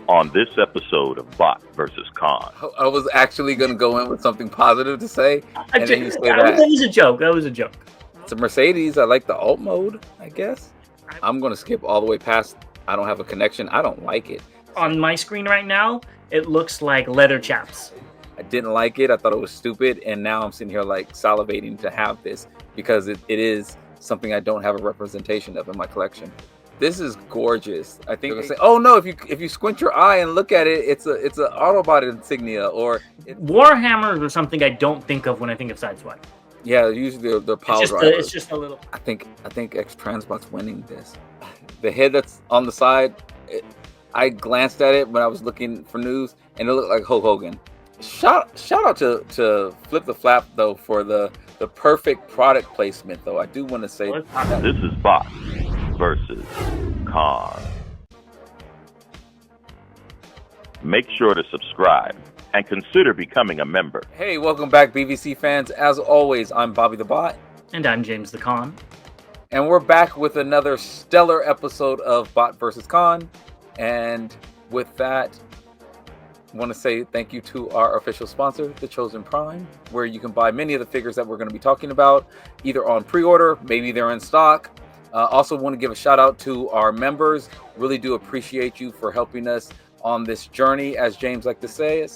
on this episode of Bot versus Con. I was actually going to go in with something positive to say, and then you say that was a joke. That was a joke. It's a Mercedes. I like the alt mode, I guess. I'm going to skip all the way past. I don't have a connection. I don't like it. On my screen right now, it looks like leather chaps. I didn't like it. I thought it was stupid, and now I'm sitting here like salivating to have this because it is something I don't have a representation of in my collection. This is gorgeous. I think they'll say, "Oh no! If you squint your eye and look at it, it's a Autobot insignia." Or Warhammers or something I don't think of when I think of Sideswipe. Yeah, usually they're power drivers. It's just a little. I think Xtransbots winning this. The head that's on the side, I glanced at it when I was looking for news, and it looked like Hulk Hogan. Shout out to Flip the Flap though for the perfect product placement though. I do want to say this is Bot versus Con. Make sure to subscribe and consider becoming a member. Hey, welcome back, BVC fans. As always, I'm Bobby the Bot. And I'm James the Con. And we're back with another stellar episode of Bot versus Con. And with that, I want to say thank you to our official sponsor, The Chosen Prime, where you can buy many of the figures that we're going to be talking about, either on pre-order, maybe they're in stock. Also want to give a shout out to our members. Really do appreciate you for helping us on this journey, as James like to say,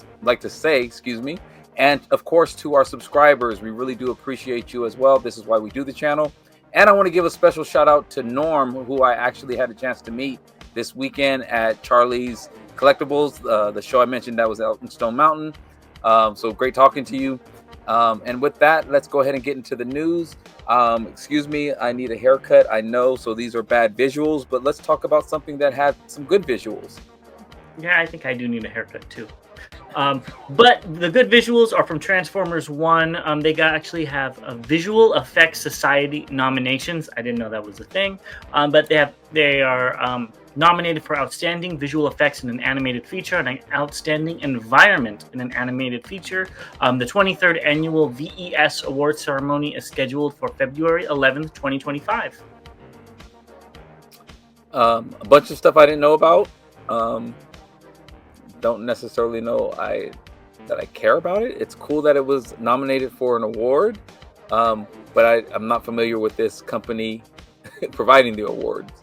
excuse me. And of course, to our subscribers, we really do appreciate you as well. This is why we do the channel. And I want to give a special shout out to Norm, who I actually had a chance to meet this weekend at Charlie's Collectibles, the show I mentioned that was out in Stone Mountain. So great talking to you. And with that, let's go ahead and get into the news. Excuse me, I need a haircut. I know, so these are bad visuals, but let's talk about something that had some good visuals. Yeah, I think I do need a haircut too. But the good visuals are from Transformers 1. They actually have a Visual Effects Society nominations. I didn't know that was a thing. But they are nominated for Outstanding Visual Effects in an Animated Feature and an Outstanding Environment in an Animated Feature. The 23rd Annual VES Award Ceremony is scheduled for February 11th, 2025. A bunch of stuff I didn't know about. Don't necessarily know that I care about it. It's cool that it was nominated for an award, but I'm not familiar with this company providing the awards.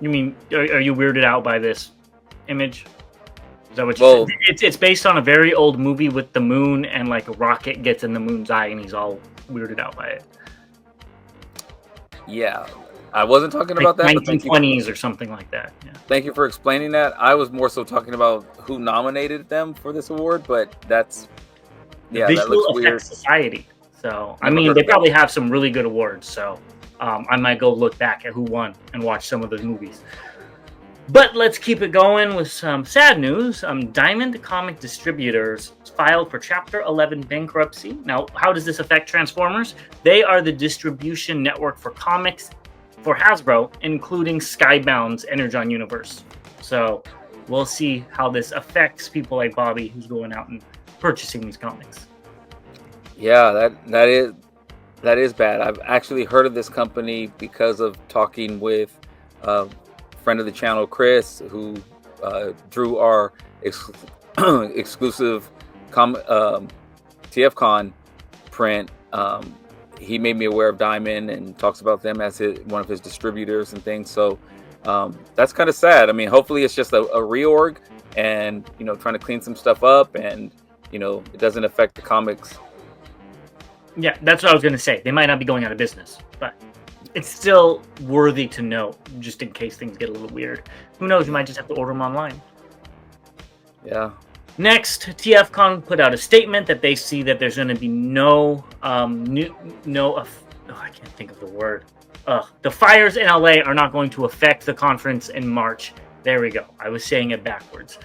You mean, are you weirded out by this image? Is that what you said? It's based on a very old movie with the moon, and like a rocket gets in the moon's eye, and he's all weirded out by it. Yeah, I wasn't talking about that. 1920s or something like that. Yeah. Thank you for explaining that. I was more so talking about who nominated them for this award, but that's that looks weird. Society. So I mean, they probably have some really good awards. So I might go look back at who won and watch some of those movies. But let's keep it going with some sad news. Diamond Comic Distributors filed for Chapter 11 bankruptcy. Now, how does this affect Transformers? They are the distribution network for comics for Hasbro, including Skybound's Energon universe. So we'll see how this affects people like Bobby, who's going out and purchasing these comics. Yeah, that is bad. I've actually heard of this company because of talking with a friend of the channel, Chris, who drew our exclusive TFCon print. He made me aware of Diamond and talks about them as one of his distributors and things. So that's kind of sad. I mean, hopefully it's just a reorg and, trying to clean some stuff up and, it doesn't affect the comics. Yeah, that's what I was going to say. They might not be going out of business, but it's still worthy to know just in case things get a little weird. Who knows? You might just have to order them online. Yeah. Next, TFCon put out a statement that they see that there's going to be I can't think of the word. The fires in LA are not going to affect the conference in March. There we go. I was saying it backwards.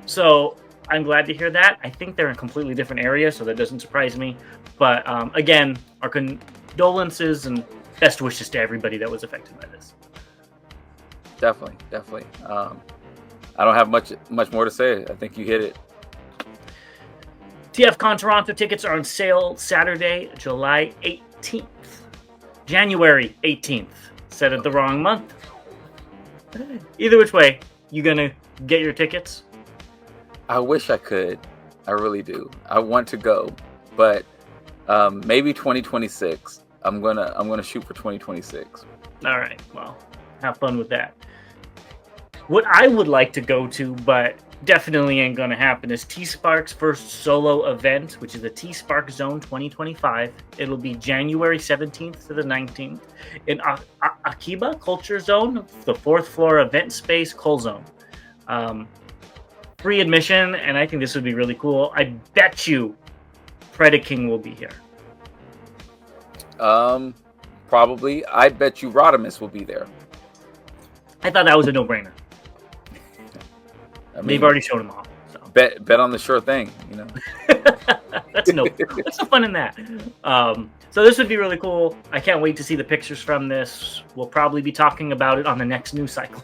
So I'm glad to hear that. I think they're in completely different areas, so that doesn't surprise me. But again, our condolences and best wishes to everybody that was affected by this. Definitely. I don't have much more to say. I think you hit it. TFCon Toronto tickets are on sale Saturday, July 18th. January 18th. Said it the wrong month. Either which way, You gonna get your tickets? I wish I could. I really do. I want to go, but maybe 2026. I'm gonna shoot for 2026. All right. Well, have fun with that. What I would like to go to, but definitely ain't gonna happen, is T-Spark's first solo event, which is the T-Spark Zone 2025. It'll be January 17th to the 19th in Akiba Culture Zone, the 4th floor event space, Cole Zone. Free admission, and I think this would be really cool. I bet you Predaking will be here. Probably. I bet you Rodimus will be there. I thought that was a no-brainer. I mean, they've already shown him off. So. Bet on the sure thing, you know. What's the fun in that? So this would be really cool. I can't wait to see the pictures from this. We'll probably be talking about it on the next news cycle.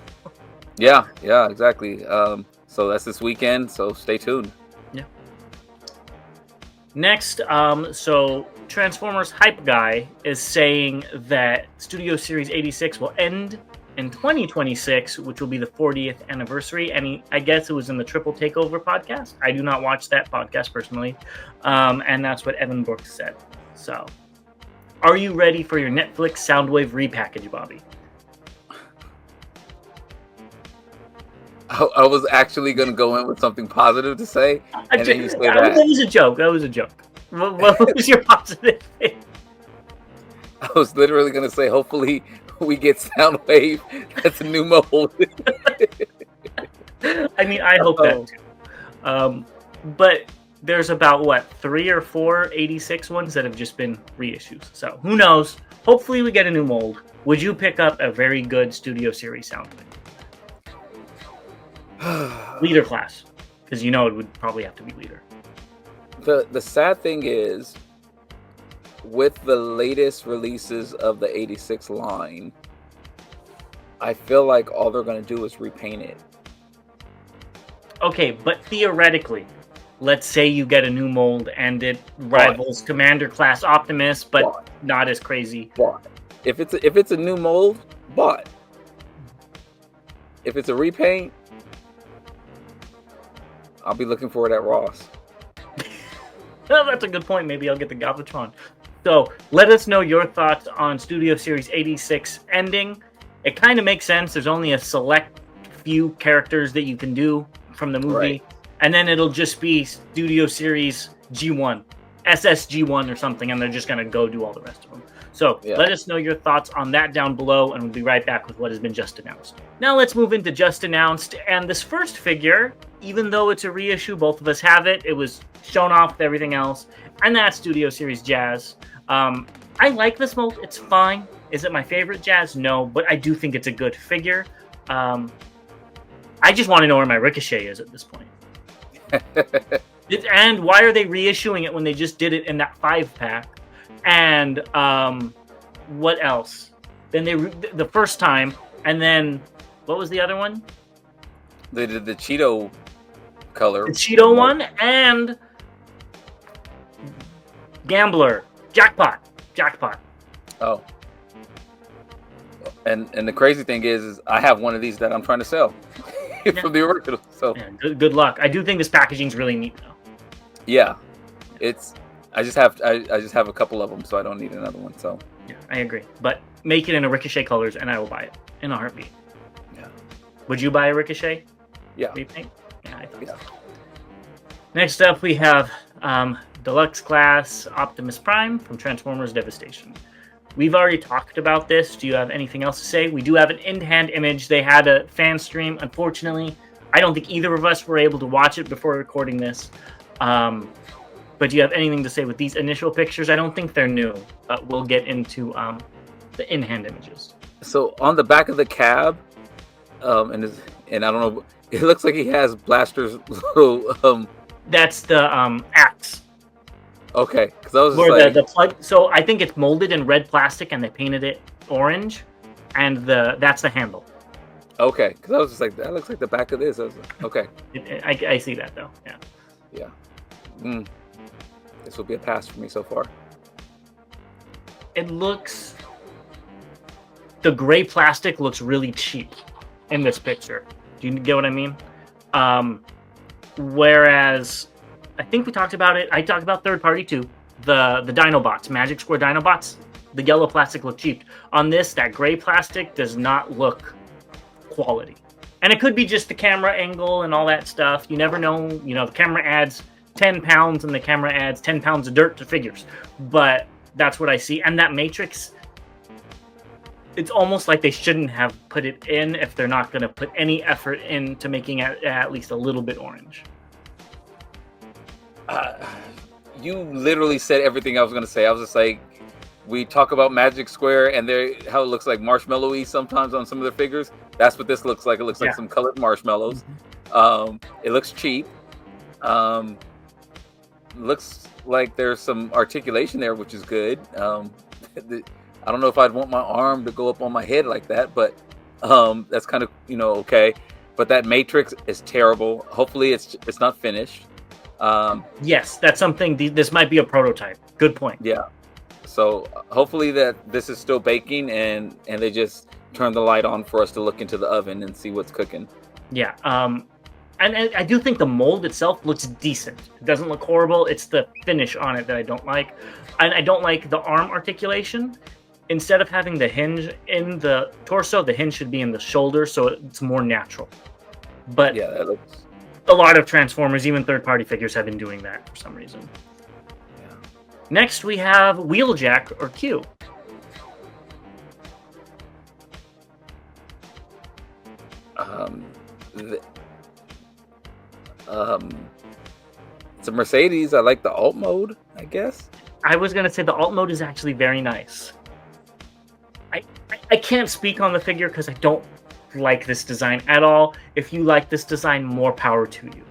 Yeah, exactly. So that's this weekend, so stay tuned. Yeah. Next, so Transformers Hype Guy is saying that Studio Series 86 will end in 2026, which will be the 40th anniversary. And I guess it was in the Triple Takeover podcast. I do not watch that podcast personally. And that's what Evan Brooks said. So, are you ready for your Netflix Soundwave repackage, Bobby? I was actually going to go in with something positive to say, and then you say that. That was a joke. What was your positive thing? I was literally going to say, hopefully we get Soundwave. That's a new mold. I mean, I hope that too. But there's about, 3 or 4 86 ones that have just been reissues. So who knows? Hopefully we get a new mold. Would you pick up a very good Studio Series Soundwave? Leader class, because it would probably have to be leader. The sad thing is, with the latest releases of the 86 line, I feel like all they're going to do is repaint it. Okay, but theoretically, let's say you get a new mold and it rivals Commander class Optimus, but not as crazy. If it's a new mold, but if it's a repaint, I'll be looking for it at Ross. Well, that's a good point. Maybe I'll get the Galvatron. So let us know your thoughts on Studio Series 86 ending. It kind of makes sense. There's only a select few characters that you can do from the movie. Right. And then it'll just be Studio Series G1, SSG1 or something, and they're just going to go do all the rest of them. So let us know your thoughts on that down below, and we'll be right back with what has been just announced. Now let's move into just announced. And this first figure, even though it's a reissue, both of us have it. It was shown off with everything else. And that's Studio Series Jazz. I like this mold. It's fine. Is it my favorite Jazz? No, but I do think it's a good figure. I just want to know where my Ricochet is at this point. And why are they reissuing it when they just did it in that 5-pack? And what else? Then the first time, and then what was the other one? They did the Cheeto color. The Cheeto one and Gambler. Jackpot. Oh. And the crazy thing is I have one of these that I'm trying to sell from the original. So good luck. I do think this packaging's really neat though. Yeah. I just have a couple of them, so I don't need another one. So yeah, I agree. But make it in a Ricochet colors, and I will buy it in a heartbeat. Yeah. Would you buy a Ricochet? Yeah. Repaint? Yeah, I thought so. Next up, we have Deluxe Class Optimus Prime from Transformers Devastation. We've already talked about this. Do you have anything else to say? We do have an in-hand image. They had a fan stream. Unfortunately, I don't think either of us were able to watch it before recording this. But do you have anything to say with these initial pictures? I don't think they're new, but we'll get into the in-hand images. So on the back of the cab, and I don't know, it looks like he has Blaster's little. That's the axe. Okay, because I was just like, the plug. So I think it's molded in red plastic, and they painted it orange, and that's the handle. Okay, because I was just like, that looks like the back of this. I was like, okay. I see that though. Yeah. Yeah. This will be a pass for me so far. It looks... The gray plastic looks really cheap in this picture. Do you get what I mean? Whereas, I think we talked about it. I talked about third party too. The Dinobots, Magic Square Dinobots. The yellow plastic looked cheap. On this, that gray plastic does not look quality. And it could be just the camera angle and all that stuff. You never know. You know, the camera adds 10 pounds and the camera adds 10 pounds of dirt to figures. But that's what I see. And that matrix, it's almost like they shouldn't have put it in if they're not going to put any effort into making it at least a little bit orange. You literally said everything I was going to say. I was just like, we talk about Magic Square and how it looks like marshmallowy sometimes on some of their figures. That's what this looks like. It looks like some colored marshmallows. It looks cheap. Looks like there's some articulation there, which is good. I don't know if I'd want my arm to go up on my head like that, but that's kind of, okay. But that matrix is terrible. Hopefully it's not finished. Yes, that's something. This might be a prototype. Good point. Yeah. So hopefully that this is still baking and they just turn the light on for us to look into the oven and see what's cooking. Yeah. And I do think the mold itself looks decent. It doesn't look horrible. It's the finish on it that I don't like. And I don't like the arm articulation. Instead of having the hinge in the torso, the hinge should be in the shoulder, so it's more natural. But yeah, that looks... a lot of Transformers, even third-party figures, have been doing that for some reason. Yeah. Next, we have Wheeljack or Q. It's a Mercedes. I like the alt mode, I guess. I was gonna say the alt mode is actually very nice. I can't speak on the figure because I don't like this design at all. If you like this design, more power to you.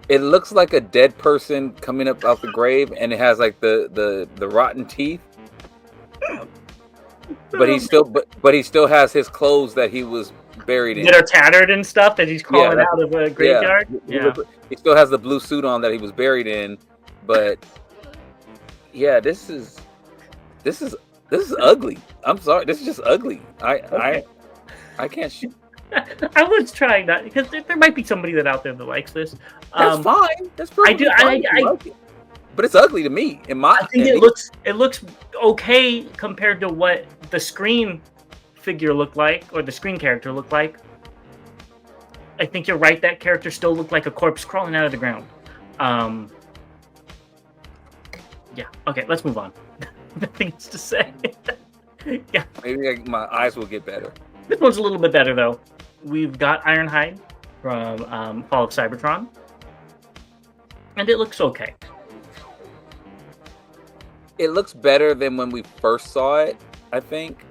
It looks like a dead person coming up out the grave, and it has like the rotten teeth. But he still has his clothes that he was buried in. That are tattered and stuff that he's crawling out of a graveyard. Yeah. He still has the blue suit on that he was buried in, but yeah, this is ugly. I'm sorry, this is just ugly. I can't shoot. I was trying that because there might be somebody out there that likes this. That's fine. That's perfectly fine. I like it. But it's ugly to me. I think it looks okay compared to what the screen figure looked like, or the screen character looked like. I think you're right. That character still looked like a corpse crawling out of the ground. Yeah. Okay. Let's move on. Nothing else to say. Yeah. Maybe my eyes will get better. This one's a little bit better though. We've got Ironhide from Fall of Cybertron, and it looks okay. It looks better than when we first saw it, I think.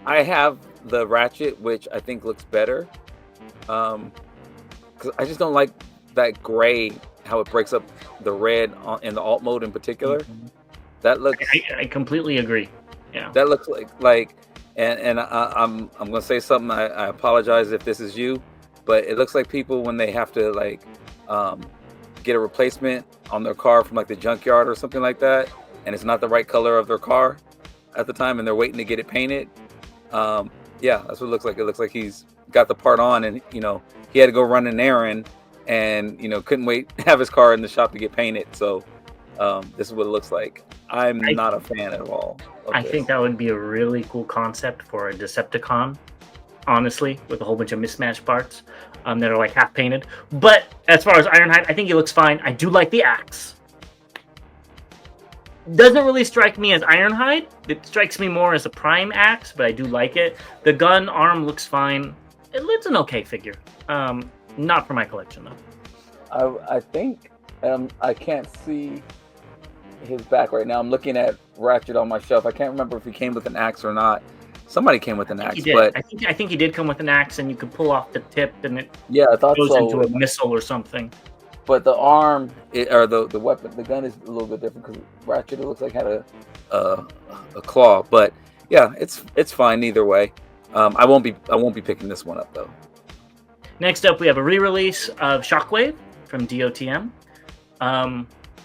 I have the Ratchet, which I think looks better. Because I just don't like that gray, how it breaks up the red in the alt mode in particular. Mm-hmm. That looks... I completely agree. Yeah. That looks like and I'm gonna say something. I apologize if this is you, but it looks like people when they have to get a replacement on their car from like the junkyard or something like that, and it's not the right color of their car at the time, and they're waiting to get it painted. Yeah, that's what it looks like. It looks like he's got the part on, and he had to go run an errand, and couldn't wait to have his car in the shop to get painted. So this is what it looks like. I'm not a fan at all. I think that would be a really cool concept for a Decepticon, honestly, with a whole bunch of mismatched parts that are like half painted. But as far as Ironhide, I think he looks fine. I do like the axe. Doesn't really strike me as Ironhide. It strikes me more as a Prime axe, but I do like it. The gun arm looks fine. It's an okay figure. Not for my collection though. I think I can't see his back right now. I'm looking at Ratchet on my shelf. I can't remember if he came with an axe or not. Somebody came with an axe, but I think he did come with an axe, and you could pull off the tip, and it I thought goes so. into a missile or something. But the arm or the weapon, the gun is a little bit different because Ratchet, it looks like had a claw. But yeah, it's fine either way. I won't be picking this one up though. Next up, we have a re-release of Shockwave from DOTM.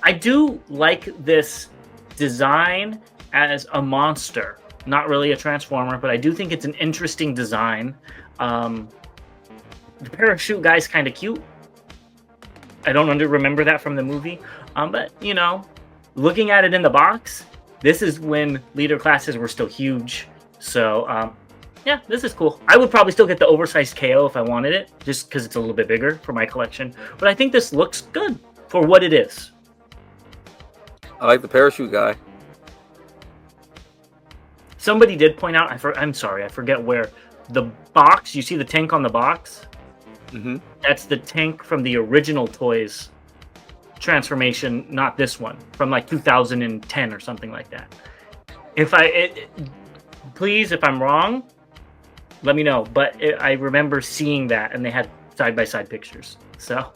I do like this design as a monster Not really a Transformer, but I do think it's an interesting design. The parachute guy's kind of cute. I don't remember that from the movie. But, you know, looking at it in the box, this is when leader classes were still huge. So, yeah, this is cool. I would probably still get the oversized KO if I wanted it, just because it's a little bit bigger for my collection. But I think this looks good for what it is. I like the parachute guy. Somebody did point out, I'm sorry, I forget where, the box, you see the tank on the box? Mm-hmm. That's the tank from the original Toys transformation, not this one, from like 2010 or something like that. Please, if I'm wrong, let me know. But I remember seeing that, and they had side-by-side pictures. So,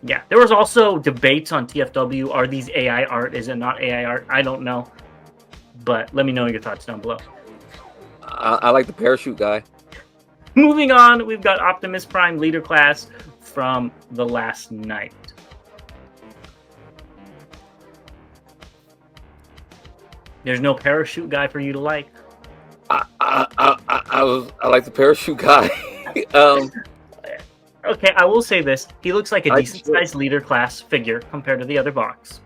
yeah. There was also debates on TFW. Are these AI art? Is it not AI art? I don't know. But let me know your thoughts down below. I like the parachute guy. Moving on, we've got Optimus Prime Leader Class from The Last Night. There's no parachute guy for you to like. I like the parachute guy. Okay, I will say this. He looks like a decent-sized Leader Class figure compared to the other box.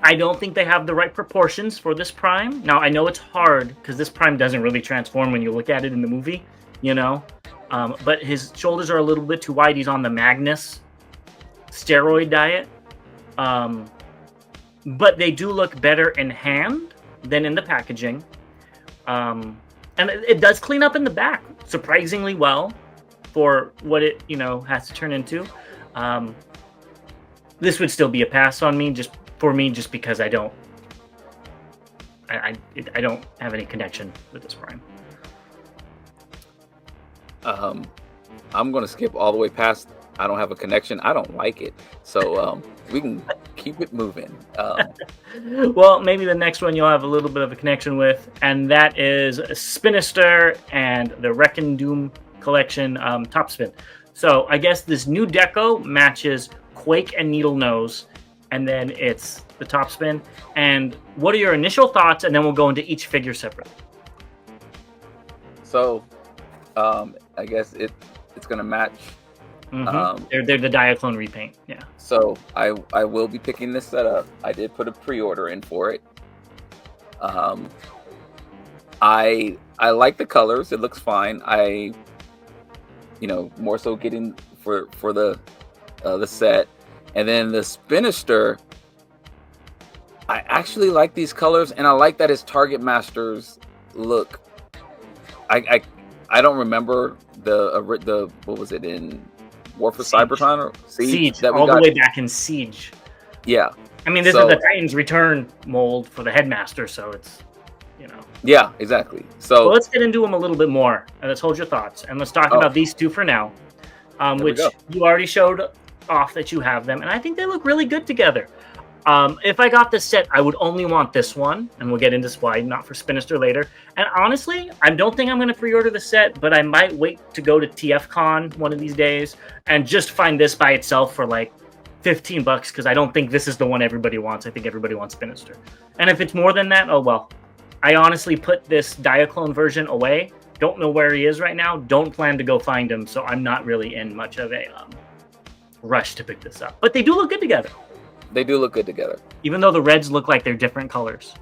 I don't think they have the right proportions for this Prime. Now, I know it's hard because this Prime doesn't really transform when you look at it in the movie, you know? But his shoulders are a little bit too wide. He's on the Magnus steroid diet. But they do look better in hand than in the packaging. And it does clean up in the back surprisingly well for what it, you know, has to turn into. This would still be a pass on me, just because I don't have any connection with this Prime. I'm gonna skip all the way past. I don't have a connection. I don't like it, so we can keep it moving. Well, maybe the next one you'll have a little bit of a connection with, and that is Spinister and the Reckon Doom collection Top Spin. So I guess this new deco matches Quake and Needle Nose, and then it's the Top Spin. And what are your initial thoughts? And then we'll go into each figure separately. So, I guess it's gonna match. Mm-hmm. They're the Diaclone repaint. Yeah. So I will be picking this set up. I did put a pre-order in for it. I like the colors. It looks fine. More so getting for the set. And then the Spinister, I actually like these colors, and I like that his Target Masters look. I don't remember the what was it in War for Cybertron or Siege that all the way back in Siege. Yeah, I mean this is the Titans Return mold for the Headmaster, so it's Yeah, exactly. So let's get into them a little bit more, and let's hold your thoughts, and let's talk about these two for now, which you already showed off that you have them, and I think they look really good together. If I got this set, I would only want this one, and we'll get into why not for Spinister later. And honestly, I don't think I'm going to pre-order the set, but I might wait to go to TFCon one of these days and just find this by itself for like $15 because I don't think this is the one everybody wants. I think everybody wants Spinister. And if it's more than that, oh well. I honestly put this Diaclone version away. Don't know where he is right now. Don't plan to go find him, so I'm not really in much of a rush to pick this up. But they do look good together. They do look good together. Even though the reds look like they're different colors.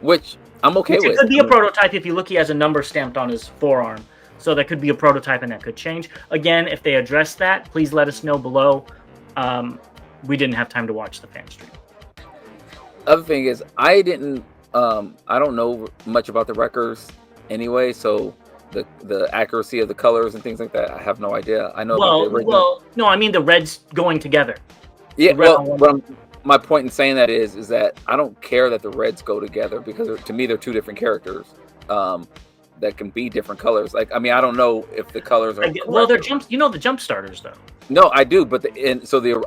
Which I'm okay with. It could be a prototype. If you look, he has a number stamped on his forearm. So that could be a prototype and that could change. Again, if they address that, please let us know below. We didn't have time to watch the fan stream. Other thing is, I don't know much about the records anyway, so the accuracy of the colors and things like that, I have no idea. I know about the original. No, I mean the reds going together. Yeah, my point in saying that is that I don't care that the reds go together because to me they're two different characters that can be different colors. Like, I mean, I don't know if the colors are. Well, they're jumps. You know the jump starters though. No, I do, but I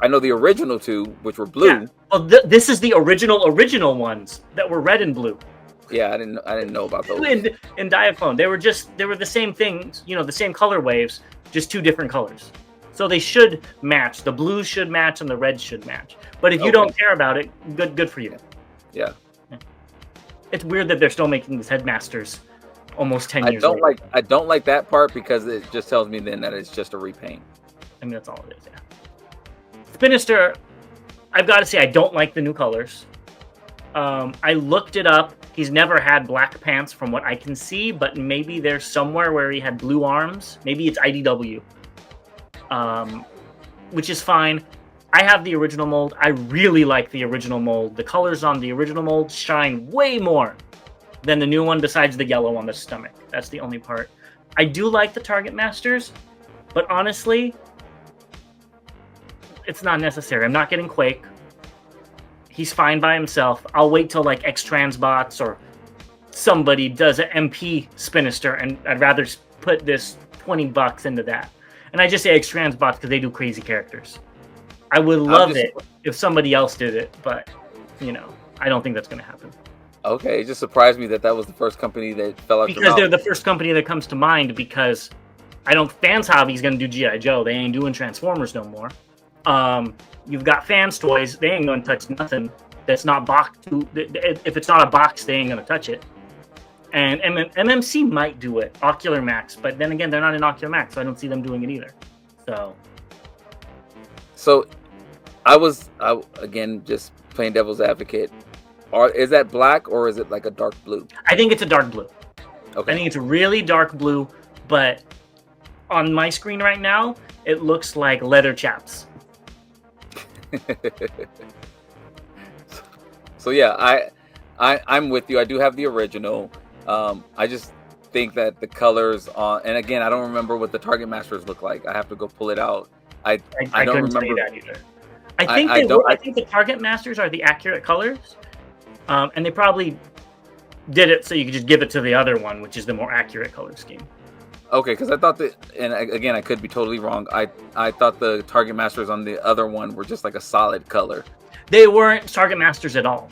know the original two, which were blue. Yeah. Well, this is the original ones that were red and blue. Yeah, I didn't know about those. In Diaclone, they were the same things. You know, the same color waves, just two different colors. So they should match. The blues should match and the reds should match. But if you don't care about it, good for you. Yeah. it's weird that they're still making these headmasters almost 10 years later. I don't like that part because it just tells me then that it's just a repaint. I mean, that's all it is, yeah. Spinister, I've got to say, I don't like the new colors. I looked it up. He's never had black pants from what I can see, but maybe there's somewhere where he had blue arms. Maybe it's IDW, which is fine. I have the original mold. I really like the original mold. The colors on the original mold shine way more than the new one, besides the yellow on the stomach. That's the only part. I do like the Target Masters, but honestly, it's not necessary. I'm not getting Quake. He's fine by himself. I'll wait till like Xtransbots or somebody does an MP Spinister, and I'd rather put this $20 into that. And I just say Xtransbots because they do crazy characters. I would love it if somebody else did it, but I don't think that's going to happen. Okay, it just surprised me that was the first company that fell out. Because they're the first company that comes to mind. Because Fans Hobby's going to do G.I. Joe. They ain't doing Transformers no more. You've got Fans Toys. They ain't going to touch nothing that's not boxed. If it's not a box, they ain't going to touch it. And MMC might do it, Ocular Max, but then again, they're not in Ocular Max, so I don't see them doing it either. So I again just playing devil's advocate. Is that black or is it like a dark blue? I think it's a dark blue. Okay. I think it's a really dark blue, but on my screen right now, it looks like leather chaps. So yeah, I'm with you. I do have the original. I just think that the colors on, and again, I don't remember what the Target Masters look like. I have to go pull it out. I don't remember that either. I think the Target Masters are the accurate colors, and they probably did it so you could just give it to the other one, which is the more accurate color scheme. Okay, because I thought that, and again, I could be totally wrong. I thought the Target Masters on the other one were just like a solid color. They weren't Target Masters at all.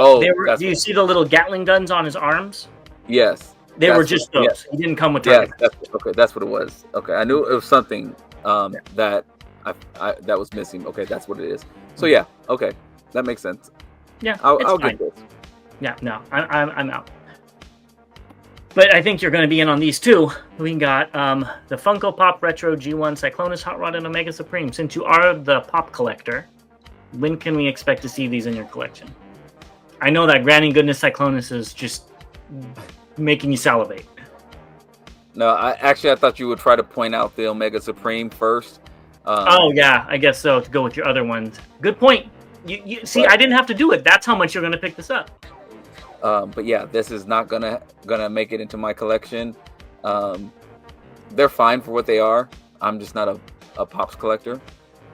Oh, do you see the little Gatling guns on his arms? Yes. They were just those. Yeah. He didn't come with Target. Okay, that's what it was. Okay, I knew it was something that that was missing. Okay, that's what it is. So yeah, okay, that makes sense. Yeah, I'll get this. Yeah, no, I'm out. But I think you're going to be in on these too. We got the Funko Pop Retro G1 Cyclonus Hot Rod and Omega Supreme. Since you are the pop collector, when can we expect to see these in your collection? I know that Granny Goodness Cyclonus is just making you salivate. No, I thought you would try to point out the Omega Supreme first. Oh yeah, I guess so, to go with your other ones. Good point. You see, I didn't have to do it. That's how much you're going to pick this up. But yeah, this is not gonna make it into my collection. They're fine for what they are. I'm just not a Pops collector.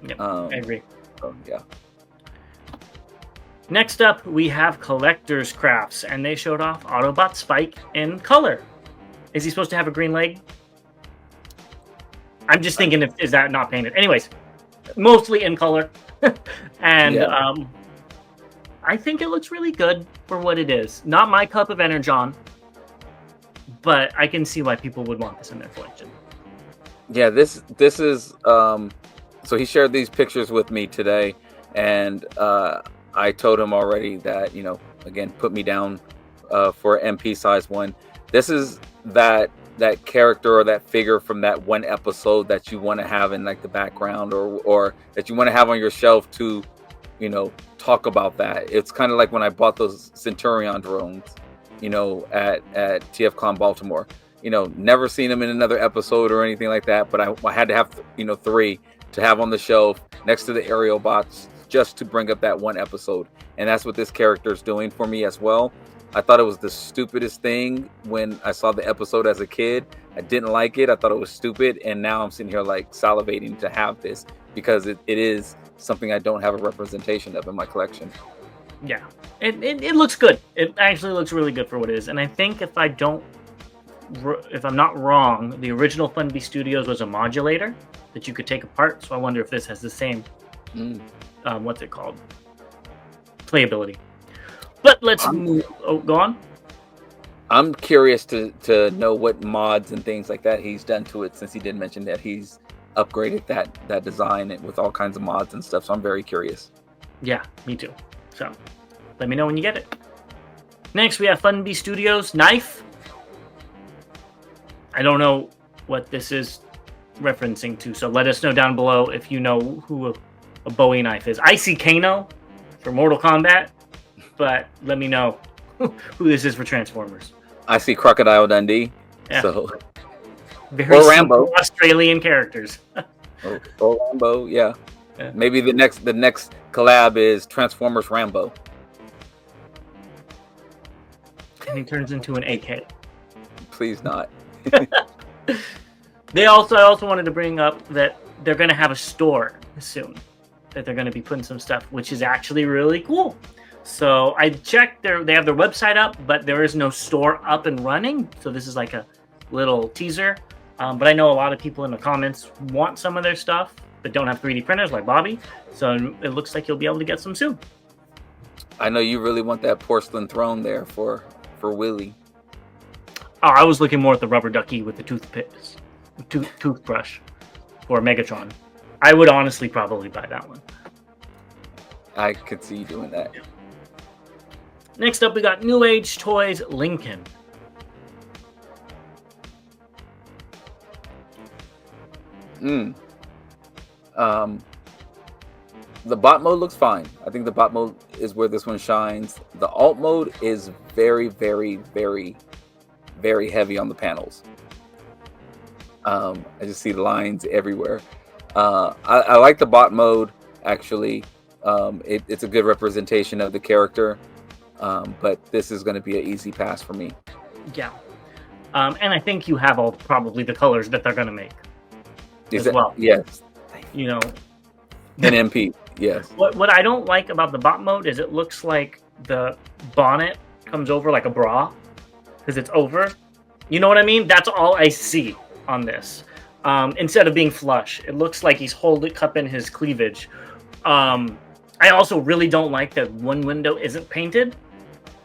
Yep, I agree. So, yeah. Next up, we have Collector's Crafts, and they showed off Autobot Spike in color. Is he supposed to have a green leg? I'm just thinking, is that not painted? Anyways, mostly in color. And yeah. I think it looks really good for what it is. Not my cup of Energon, but I can see why people would want this in their collection. Yeah, this is so he shared these pictures with me today, and I told him already that, again, put me down for an MP size one. This is that character or that figure from that one episode that you want to have in like the background or that you want to have on your shelf to, talk about that. It's kind of like when I bought those Centurion drones, at TFCon Baltimore. Never seen them in another episode or anything like that, but I had to have, 3 to have on the shelf next to the aerial bots just to bring up that one episode. And that's what this character is doing for me as well. I thought it was the stupidest thing when I saw the episode as a kid. I didn't like it. I thought it was stupid. And now I'm sitting here like salivating to have this because it is something I don't have a representation of in my collection. Yeah, it looks good. It actually looks really good for what it is. And I think if I'm not wrong, the original Funbie Studios was a modulator that you could take apart. So I wonder if this has the same, what's it called? Playability. But let's move. Oh, go on. I'm curious to know what mods and things like that he's done to it, since he did mention that he's upgraded that design with all kinds of mods and stuff. So I'm very curious. Yeah, me too. So let me know when you get it. Next, we have Funbie Studios knife. I don't know what this is referencing to, so let us know down below if you know who a Bowie knife is. I see Kano for Mortal Kombat, but let me know who this is for Transformers. I see Crocodile Dundee. Yeah. So very or Rambo, Australian characters. or Rambo, yeah. Maybe the next collab is Transformers Rambo. And he turns into an AK. Please not. I also wanted to bring up that they're going to have a store soon. That they're going to be putting some stuff, which is actually really cool. So I checked they have their website up, but there is no store up and running. So this is like a little teaser. But I know a lot of people in the comments want some of their stuff, but don't have 3D printers like Bobby. So it looks like you'll be able to get some soon. I know you really want that porcelain throne there for Willie. Oh, I was looking more at the rubber ducky with the toothbrush for Megatron. I would honestly probably buy that one. I could see you doing that. Next up, we got New Age Toys Lincoln. The bot mode looks fine. I think the bot mode is where this one shines. The alt mode is very, very, very, very heavy on the panels. I just see lines everywhere. I like the bot mode, actually. It's a good representation of the character, but this is going to be an easy pass for me. Yeah. And I think you have probably the colors that they're going to make as well. Yes. You know. NMP, yes. What I don't like about the bot mode is it looks like the bonnet comes over like a bra because it's over. You know what I mean? That's all I see on this. Instead of being flush, it looks like he's cupping his cleavage. I also really don't like that one window isn't painted.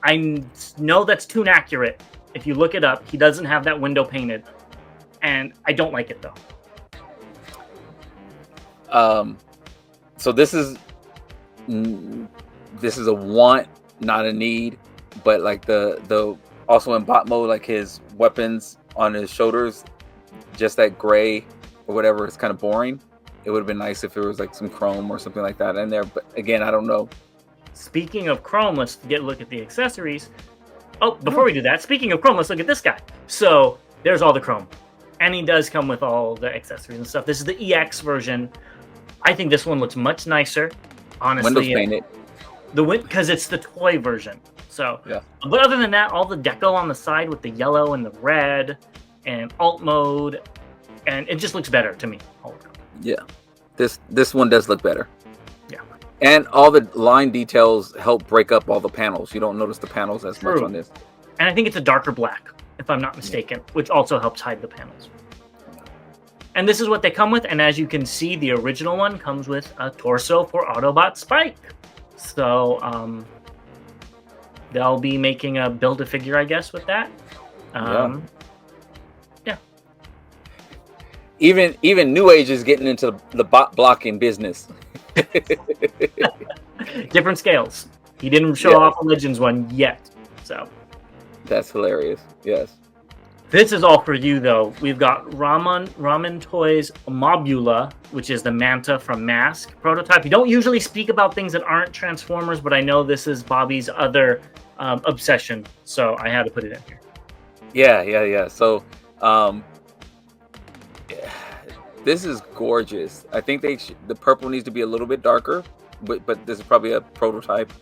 I know that's too inaccurate. If you look it up, he doesn't have that window painted, and I don't like it though. So this is a want, not a need. But like the also in bot mode, like his weapons on his shoulders, just that gray or whatever, it's kind of boring. It would have been nice if there was like some chrome or something like that in there. But again, I don't know. Speaking of chrome, let's look at the accessories. Oh, before we do that, speaking of chrome, let's look at this guy. So there's all the chrome, and he does come with all the accessories and stuff. This is the EX version. I think this one looks much nicer, honestly. Windows painted. Because it's the toy version. So, yeah. But other than that, all the deco on the side with the yellow and the red and alt mode, and it just looks better to me. Yeah, this one does look better. Yeah, and all the line details help break up all the panels. You don't notice the panels as much on this. And I think it's a darker black, if I'm not mistaken, which also helps hide the panels. And this is what they come with, and as you can see, the original one comes with a torso for Autobot Spike. So they'll be making a Build-A-Figure, I guess, with that. Yeah. Even New Age is getting into the bot blocking business. Different scales. He didn't show off a Legends one yet, so. That's hilarious, yes. This is all for you, though. We've got Ramen Toys Mobula, which is the Manta from Mask prototype. We don't usually speak about things that aren't Transformers, but I know this is Bobby's other obsession, so I had to put it in here. Yeah. So, this is gorgeous. I think the purple needs to be a little bit darker, but this is probably a prototype.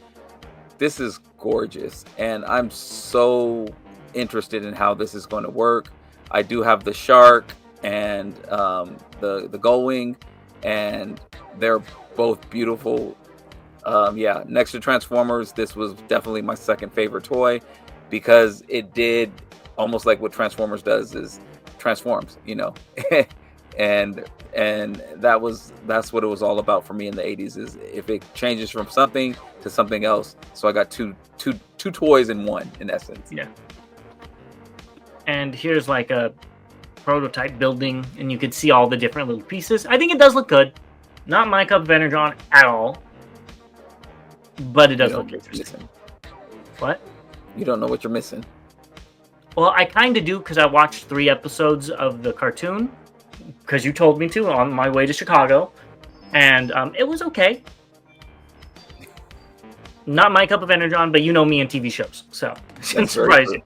This is gorgeous, and I'm so interested in how this is going to work. I do have the shark and the gull wing, and they're both beautiful. Next to Transformers, this was definitely my second favorite toy because it did almost like what Transformers does is transforms, you know. and that's what it was all about for me in the 80s, is if it changes from something to something else. So I got two toys in one, in essence. Yeah. And here's like a prototype building, and you can see all the different little pieces. I think it does look good. Not my cup of Energon at all, but it does look interesting. What? You don't know what you're missing. Well, I kind of do because I watched 3 episodes of the cartoon because you told me to on my way to Chicago, and it was okay. Not my cup of energon, but you know me and TV shows, so it's surprising.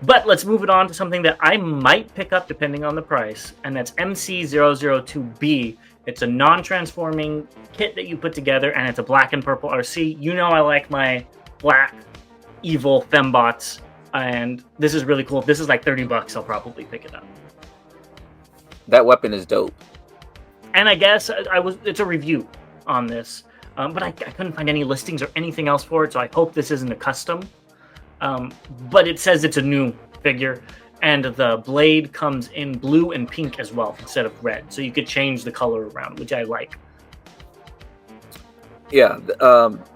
But let's move it on to something that I might pick up depending on the price, and that's MC002B. It's a non-transforming kit that you put together, and it's a black and purple RC. You know I like my black evil fembots, and this is really cool. If this is like $30, I'll probably pick it up. That weapon is dope. And I guess it's a review on this, but I couldn't find any listings or anything else for it, so I hope this isn't a custom. But it says it's a new figure, and the blade comes in blue and pink as well instead of red, so you could change the color around, which I like. Yeah,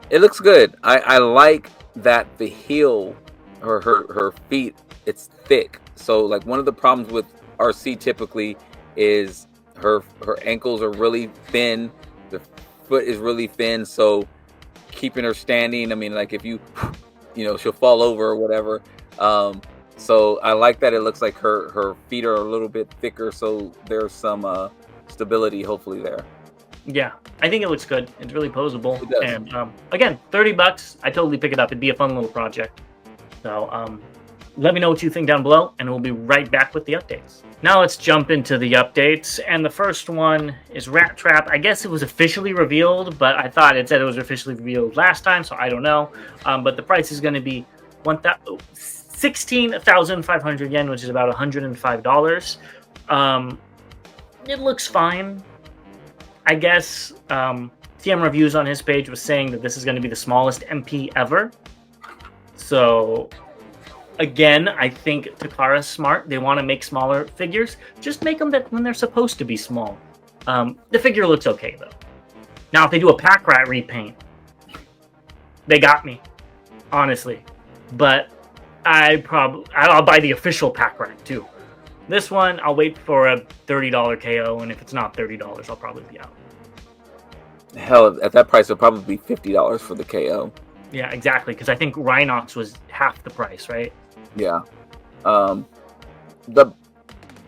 it looks good. I like that the heel, or her feet, it's thick. So like one of the problems with RC typically is her ankles are really thin, the foot is really thin, so keeping her standing, I mean, like if you know, she'll fall over or whatever. So I like that it looks like her feet are a little bit thicker, so there's some stability hopefully there. Yeah, I think it looks good. It's really posable. It does. And again, $30, I totally pick it up. It'd be a fun little project. So let me know what you think down below, and we'll be right back with the updates. Now let's jump into the updates, and the first one is Rat Trap. I guess it was officially revealed, but I thought it said it was officially revealed last time, so I don't know. But the price is going to be 16,500 yen, which is about $105. It looks fine. I guess TM Reviews on his page was saying that this is going to be the smallest MP ever. So again, I think Takara's smart. They want to make smaller figures. Just make them that when they're supposed to be small. The figure looks okay, though. Now, if they do a Pack Rat repaint, they got me, honestly. But I'll buy the official Pack Rat, too. This one, I'll wait for a $30 KO, and if it's not $30, I'll probably be out. Hell, at that price, it'll probably be $50 for the KO. Yeah, exactly, because I think Rhinox was half the price, right? Yeah.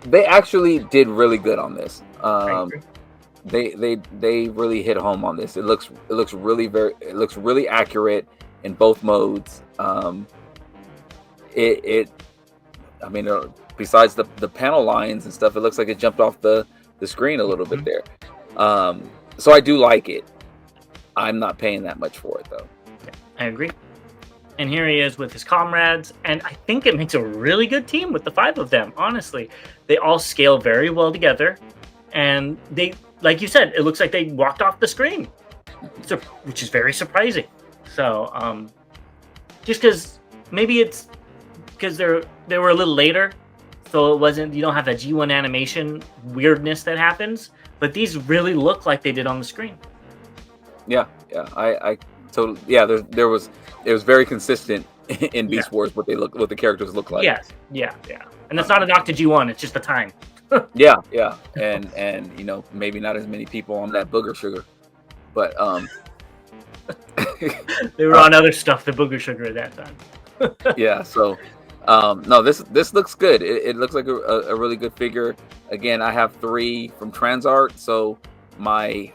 They actually did really good on this. They really hit home on this. It looks really accurate in both modes. I mean, besides the panel lines and stuff, it looks like it jumped off the screen a little bit there. So I do like it. I'm not paying that much for it though. Yeah, I agree. And here he is with his comrades, and I think it makes a really good team with the 5 of them, honestly. They all scale very well together, and they, like you said, it looks like they walked off the screen, which is very surprising. So, just because, maybe it's because they were a little later, so it wasn't, you don't have that G1 animation weirdness that happens, but these really look like they did on the screen. Yeah, I totally, it was very consistent in Beast Wars what the characters look like. Yes, yeah. And that's not a knock to G1, it's just the time. yeah. And you know, maybe not as many people on that booger sugar. But they were on other stuff, the booger sugar at that time. Yeah, so no, this looks good. It looks like a really good figure. Again, I have 3 from Transart, so my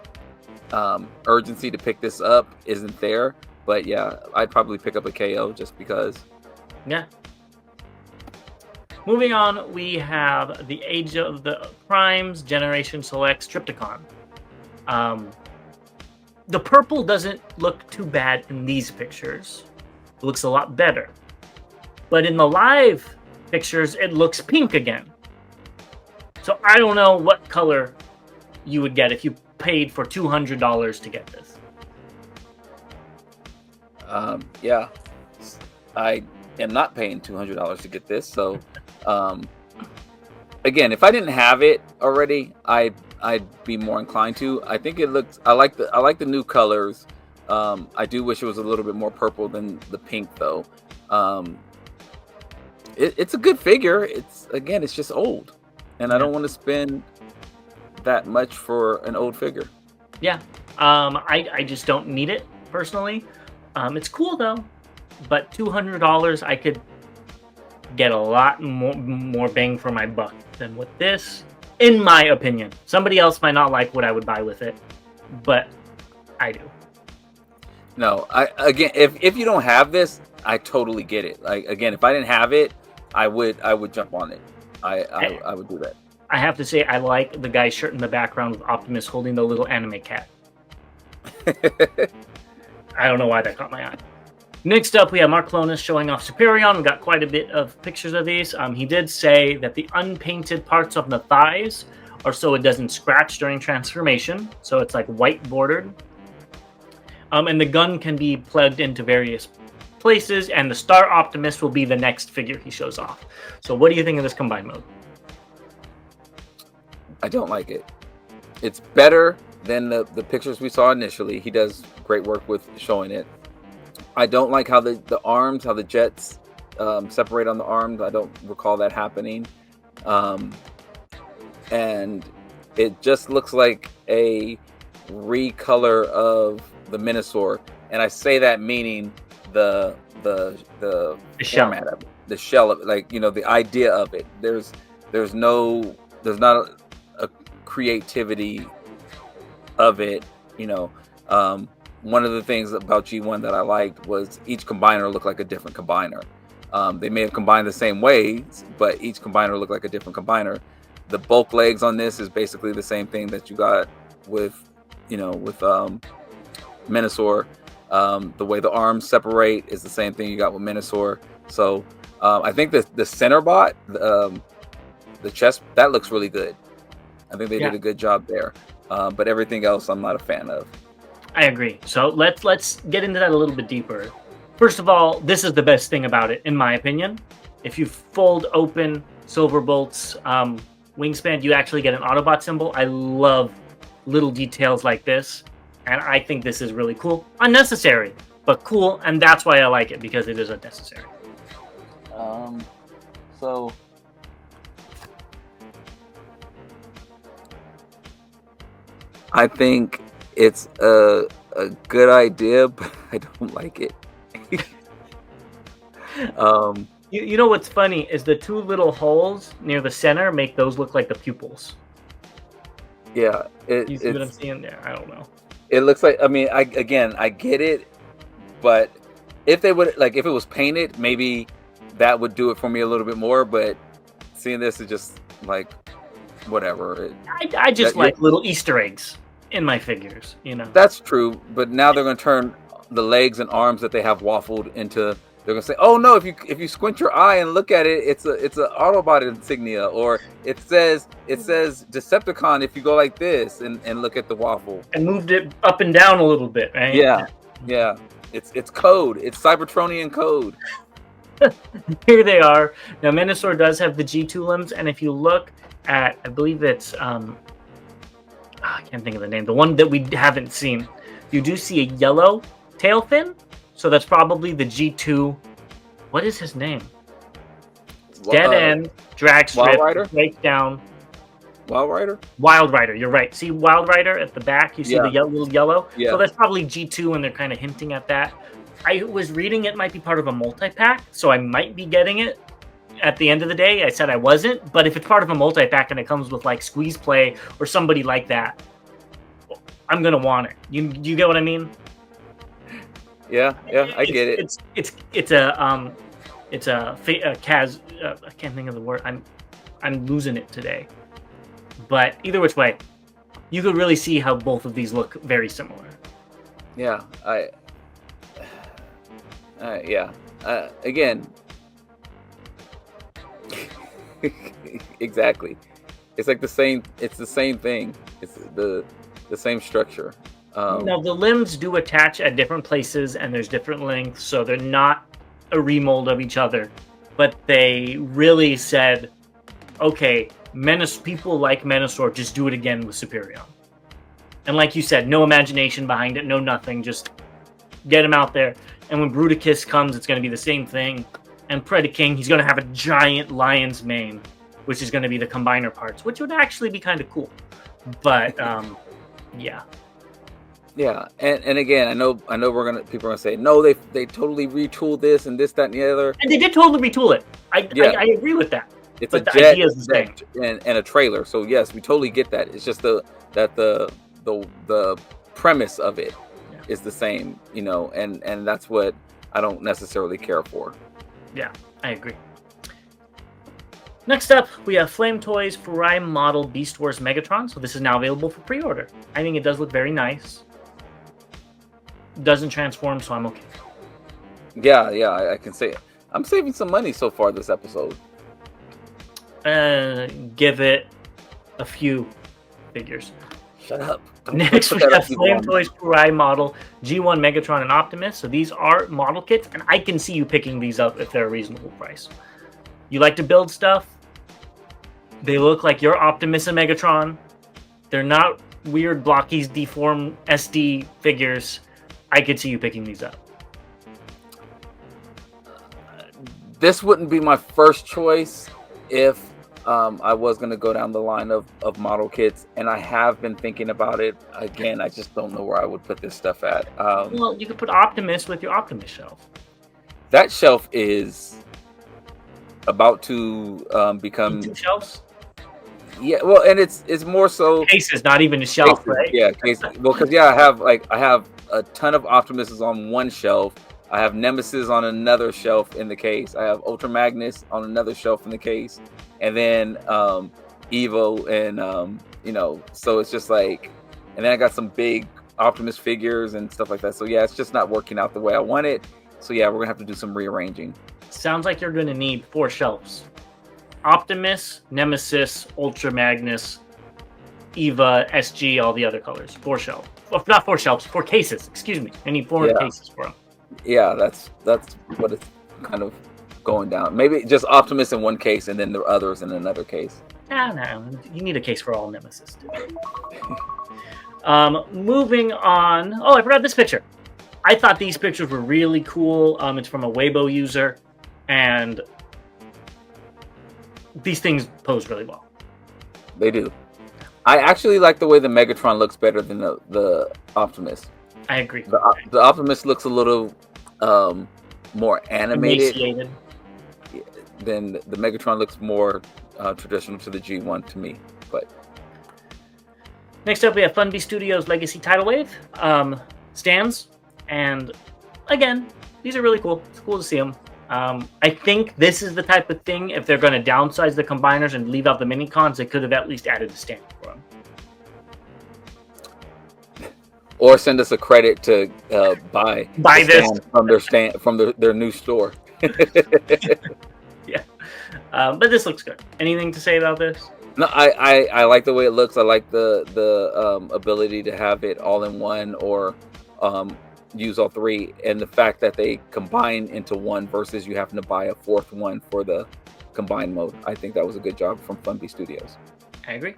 urgency to pick this up isn't there. But yeah, I'd probably pick up a KO just because. Yeah. Moving on, we have the Age of the Primes Generation Select Triptychon. The purple doesn't look too bad in these pictures. It looks a lot better. But in the live pictures, it looks pink again. So I don't know what color you would get if you paid for $200 to get this. Yeah, I am not paying $200 to get this. So, again, if I didn't have it already, I'd be more inclined to. I think it looks. I like the new colors. I do wish it was a little bit more purple than the pink, though. It's a good figure. It's just old, and I don't want to spend that much for an old figure. Yeah, I just don't need it personally. It's cool though. but $200 I could get a lot more bang for my buck than with this, in my opinion. Somebody else might not like what I would buy with it, but I do. No, again, if you don't have this, I totally get it. Like, again, if I didn't have it, I would jump on it. I would do that. I have to say, I like the guy's shirt in the background with Optimus holding the little anime cat. I don't know why that caught my eye. Next up, we have Mark Clonus showing off Superion. We got quite a bit of pictures of these. He did say that the unpainted parts of the thighs are so it doesn't scratch during transformation. So it's like white bordered. And the gun can be plugged into various places, and the Star Optimus will be the next figure he shows off. So what do you think of this combined mode? I don't like it. It's better than the pictures we saw initially. He does great work with showing it. I don't like how the arms, how the jets separate on the arms. I don't recall that happening. And it just looks like a recolor of the Minosaur. And I say that meaning the format of it, the shell of it, like, you know, the idea of it. There's not a creativity of it, you know. One of the things about G1 that I liked was each combiner looked like a different combiner. They may have combined the same ways, but each combiner looked like a different combiner. The bulk legs on this is basically the same thing that you got with, you know, with Minosaur. The way the arms separate is the same thing you got with Minosaur. So I think the center bot, the chest, that looks really good. I think they did a good job there. But everything else I'm not a fan of. I agree. So let's get into that a little bit deeper. First of all, this is the best thing about it, in my opinion. If you fold open Silverbolt's wingspan, you actually get an Autobot symbol. I love little details like this, and I think this is really cool. Unnecessary, but cool, and that's why I like it, because it is unnecessary. So I think it's a good idea, but I don't like it. You know what's funny is the two little holes near the center make those look like the pupils. Yeah, You see what I'm seeing there? I don't know. It looks like, I mean, I get it, but if they would, like, if it was painted, maybe that would do it for me a little bit more. But seeing this is just like whatever. I just like little Easter eggs in my figures, you know. That's true, but now they're going to turn the legs and arms that they have waffled into. They're going to say, "Oh no! If you squint your eye and look at it, it's a Autobot insignia," or it says Decepticon if you go like this and look at the waffle. And moved it up and down a little bit, right? Yeah. It's code. It's Cybertronian code. Here they are. Now, Minosaur does have the G2 limbs, and if you look at, I believe it's I can't think of the name. The one that we haven't seen. You do see a yellow tail fin, so that's probably the G2. What is his name? Dead end drag strip. Wild Rider? Breakdown. Wild Rider? Wild Rider. You're right. See Wild Rider at the back. You see the little yellow. Yeah. So that's probably G2, and they're kind of hinting at that. I was reading it might be part of a multi-pack, so I might be getting it. At the end of the day, I said I wasn't, but if it's part of a multi-pack and it comes with like Squeeze Play or somebody like that, I'm gonna want it. You get what I mean? Yeah, I get it. It's a Kaz. I can't think of the word. I'm losing it today. But either which way, you could really see how both of these look very similar. Yeah, again. Exactly. It's like the same. It's the same thing. It's the same structure. Now the limbs do attach at different places, and there's different lengths, so they're not a remold of each other. But they really said, okay, people like Minosaur, just do it again with Superion. And like you said, no imagination behind it, no nothing, just get him out there. And when Bruticus comes, it's going to be the same thing. And Predaking, he's going to have a giant lion's mane, which is going to be the combiner parts, which would actually be kind of cool. But, yeah. Yeah, and again, I know people are gonna say no, they totally retooled this and this, that, and the other. And they did totally retool it. I agree with that. It's but a the jet idea is the same. and a trailer. So yes, we totally get that. It's just the premise of it is the same, you know, and that's what I don't necessarily care for. Yeah, I agree. Next up, we have Flame Toys Furai Model Beast Wars Megatron. So this is now available for pre-order. I think it does look very nice. Doesn't transform, so I'm okay. Yeah, I can say it. I'm saving some money so far this episode. Give it a few figures. Shut up. Next, we have Flame Toys Furai Model G1 Megatron and Optimus. So these are model kits, and I can see you picking these up if they're a reasonable price. You like to build stuff. They look like your Optimus and Megatron. They're not weird, blocky, deformed SD figures. I could see you picking these up. This wouldn't be my first choice if I was going to go down the line of model kits, and I have been thinking about it. Again, I just don't know where I would put this stuff at. Well, you could put Optimus with your Optimus shelf. That shelf is about to become 2 shelves. Yeah, well, and it's more so cases, not even a shelf, cases, right? Yeah, cases. Well, because I have a ton of Optimuses on one shelf. I have Nemesis on another shelf in the case. I have Ultra Magnus on another shelf in the case, and then Evo and you know. So it's just like, and then I got some big Optimus figures and stuff like that. So yeah, it's just not working out the way I want it. So yeah, we're gonna have to do some rearranging. Sounds like you're gonna need 4 shelves. Optimus, Nemesis, Ultra Magnus, Eva, SG, all the other colors. 4 shelves. Well, not 4 shelves, 4 cases. Excuse me. I need 4 cases for them. Yeah, that's what it's kind of going down. Maybe just Optimus in one case and then the others in another case. No. You need a case for all Nemesis, too. Moving on. Oh, I forgot this picture. I thought these pictures were really cool. It's from a Weibo user, and these things pose really well. They do. I actually like the way the Megatron looks better than the Optimus. I agree. The Optimus looks a little more animated. Emaciated. Then the Megatron looks more traditional to the G1 to me. But next up, we have Funbie Studios Legacy Tidal Wave stands, and again, these are really cool. It's cool to see them. I think this is the type of thing, if they're going to downsize the combiners and leave out the mini cons, they could have at least added a stand for them. Or send us a credit to buy this from their new store. Yeah, but this looks good. Anything to say about this? No, I like the way it looks. I like the ability to have it all in one or use all 3, and the fact that they combine into one versus you having to buy a 4th one for the combined mode. I think that was a good job from Funbie Studios. I agree.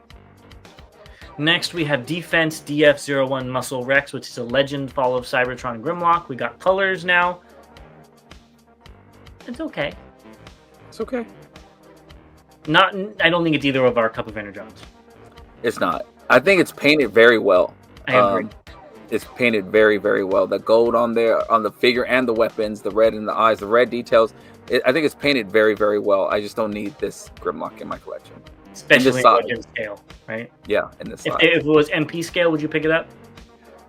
Next, we have Defense DF01 Muscle Rex, which is a legend follow of Cybertron and Grimlock. We got colors now. It's okay. It's okay. I don't think it's either of our Cup of Energons. It's not. I think it's painted very well. I agree. It's painted very, very well. The gold on there, on the figure and the weapons, the red in the eyes, the red details. I think it's painted very, very well. I just don't need this Grimlock in my collection. Especially in legend scale, right? Yeah, in this size. If it was MP scale, would you pick it up?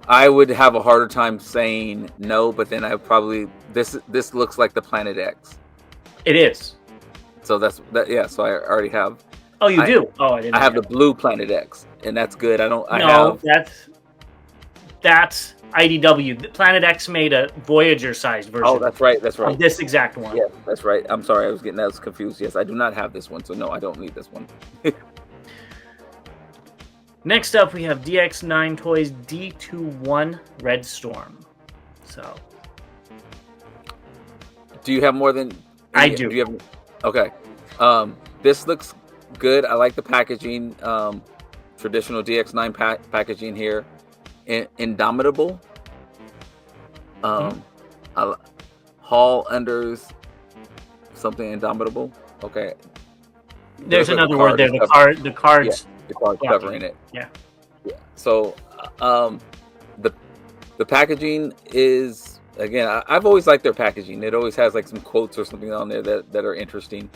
I would have a harder time saying no, but then I probably this looks like the Planet X. It is. So yeah. So I already have. Oh, you do? Oh, I didn't. I have the blue Planet X, and that's good. That's IDW. Planet X made a Voyager-sized version. Oh, that's right. That's right. Of this exact one. Yeah, that's right. I'm sorry, I was getting that confused. Yes, I do not have this one, so no, I don't need this one. Next up, we have DX9 Toys D21 Red Storm. So, do you have more than I do? Do you have? Okay. This looks good. I like the packaging. Traditional DX9 packaging here. Indomitable. Hall unders something indomitable. Okay. There's another word there. The cards. Yeah, the card covering it. Yeah. So the The packaging is, again, I've always liked their packaging. It always has like some quotes or something on there that are interesting.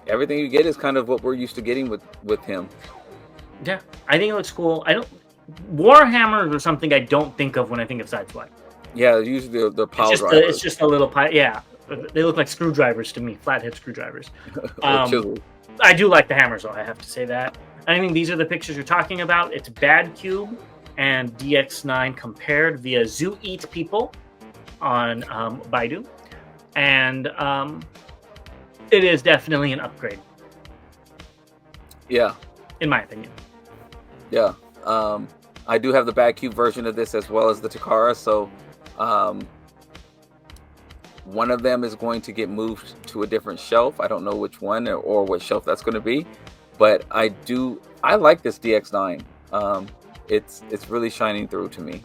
Everything you get is kind of what we're used to getting with him. Yeah, I think it looks cool. Warhammers or something I don't think of when I think of Sideswipe. Yeah, usually they're pile drivers. It's just a little pile. Yeah, they look like screwdrivers to me, flathead screwdrivers. I do like the hammers, though. I have to say that. I think these are the pictures you're talking about. It's Bad Cube and DX9 compared via Zoo Eat People on Baidu, and it is definitely an upgrade. Yeah, in my opinion. Yeah, I do have the Bad Cube version of this as well as the Takara, so one of them is going to get moved to a different shelf. I don't know which one or what shelf that's going to be, but I like this DX9. It's really shining through to me.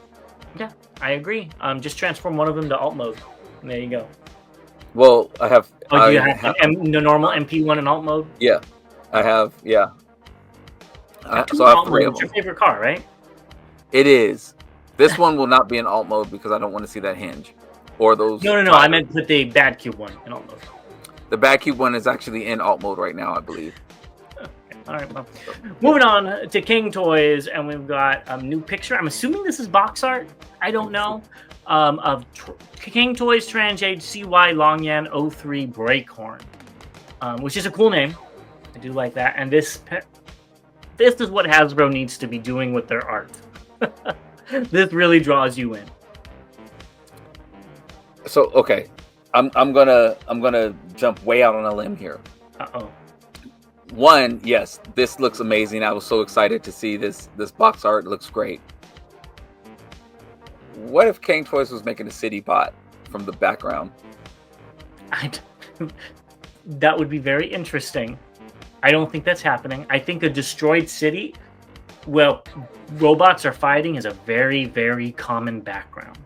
Yeah, I agree. Just transform one of them to alt mode, and there you go. Well, I have. Oh, do you have the normal MP1 in alt mode? Yeah, I have. Yeah. So I have 3 of them. It's your favorite car, right? It is. This one will not be in alt mode because I don't want to see that hinge or those. No. I meant put the Bad Cube one in alt mode. The Bad Cube one is actually in alt mode right now, I believe. Okay. All right. Well, moving on to Kang Toys, and we've got a new picture. I'm assuming this is box art. I don't know. Of Kang Toys Transage CY Longyan 03 Breakhorn, which is a cool name. I do like that. And this is what Hasbro needs to be doing with their art. This really draws you in. So okay, I'm gonna jump way out on a limb here. Uh-oh. One, yes, this looks amazing. I was so excited to see this box art. It looks great. What if Kang Toys was making a city bot from the background? That would be very interesting. I don't think that's happening. I think a destroyed city, well, robots are fighting is a very, very common background.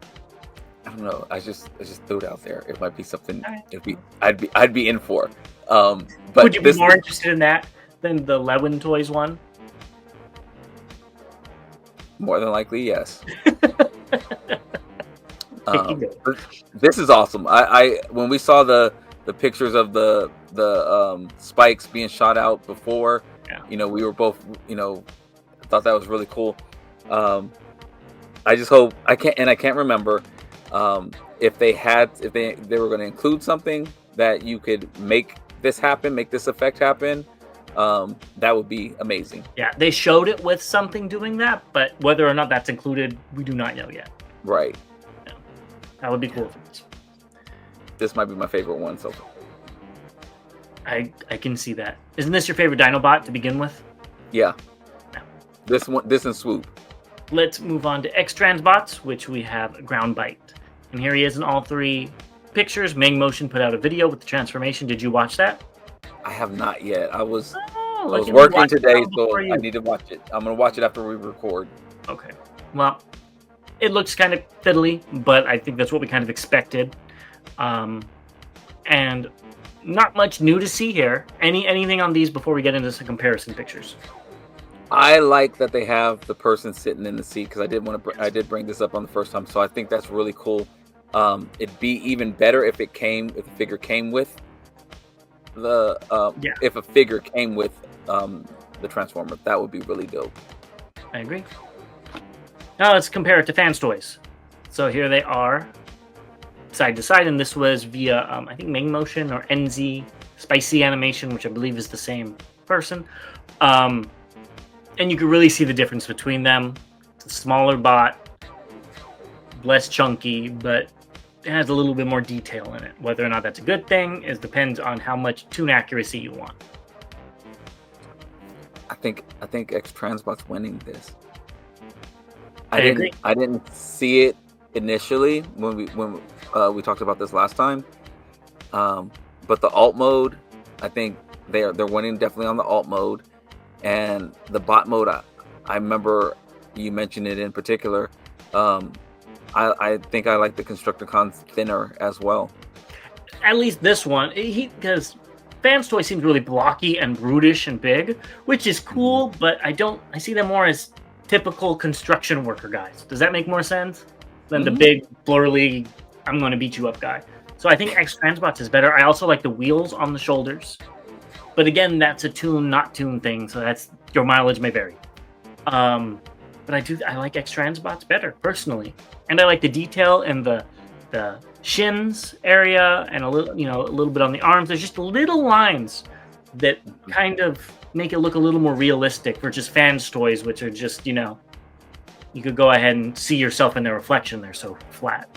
I don't know. I just threw it out there. It might be something. I'd be in for. But would you be more interested in that than the Lewin Toys one? More than likely, yes. This is awesome. I when we saw the pictures of the spikes being shot out before, we were both, thought that was really cool. I just hope I can't remember if they were going to include something that you could make this happen, make this effect happen. That would be amazing. Yeah, they showed it with something doing that, but whether or not that's included, we do not know yet. Right. Yeah. That would be cool. This might be my favorite one so far. I can see that. Isn't this your favorite Dinobot to begin with? Yeah. This and Swoop. Let's move on to Xtransbots, which we have Ground Bite. And here he is in all 3 pictures. Mang Motion put out a video with the transformation. Did you watch that? I have not yet. I was working today, so I need to watch it. I'm going to watch it after we record. Okay. Well, it looks kind of fiddly, but I think that's what we kind of expected. And not much new to see here. Anything on these before we get into some comparison pictures? I like that they have the person sitting in the seat because I did bring this up on the first time, so I think that's really cool. It'd be even better if the figure came with if a figure came with the Transformer. That would be really dope. I agree. Now let's compare it to Fans Toys. So here they are, side to side, and this was via I think Mang Motion or NZ Spicy Animation, which I believe is the same person. And you can really see the difference between them. It's a smaller bot, less chunky, but it has a little bit more detail in it. Whether or not that's a good thing depends on how much tune accuracy you want. I think Xtransbots winning this. I agree. I didn't see it initially when we talked about this last time. But the alt mode, I think they're winning definitely on the alt mode. And the bot mode, I remember you mentioned it in particular. I think I like the Constructicon thinner as well. At least this one, because Fans Toy seems really blocky and brutish and big, which is cool. But I see them more as typical construction worker guys. Does that make more sense than the big blurly I'm going to beat you up guy? So I think Xtransbots is better. I also like the wheels on the shoulders, but again, that's a tune not tune thing, so that's your mileage may vary. But I like Xtransbots better personally, and I like the detail and the shins area and a little bit on the arms. There's just little lines that kind of make it look a little more realistic versus fans toys, which are just you could go ahead and see yourself in their reflection. They're so flat.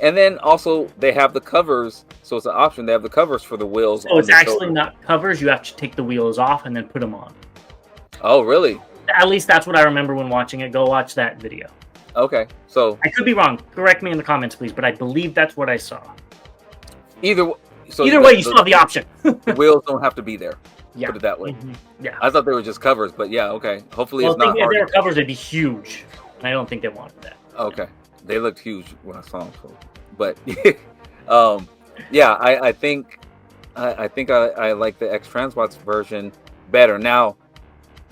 And then also they have the covers, so it's an option. They have the covers for the wheels. So it's actually not covers. You have to take the wheels off and then put them on. Oh, really? At least that's what I remember when watching it. Go watch that video. Okay, so I could be wrong. Correct me in the comments, please. But I believe that's what I saw. Either way, you still have the option. The wheels don't have to be there. Yeah. Put it that way. Mm-hmm. Yeah. I thought they were just covers, but yeah, okay. Hopefully it's not if hard. they were covers, they'd be huge. And I don't think they wanted that. Okay. They looked huge when I saw them. So. But yeah, I think I like the Xtransbots version better. Now,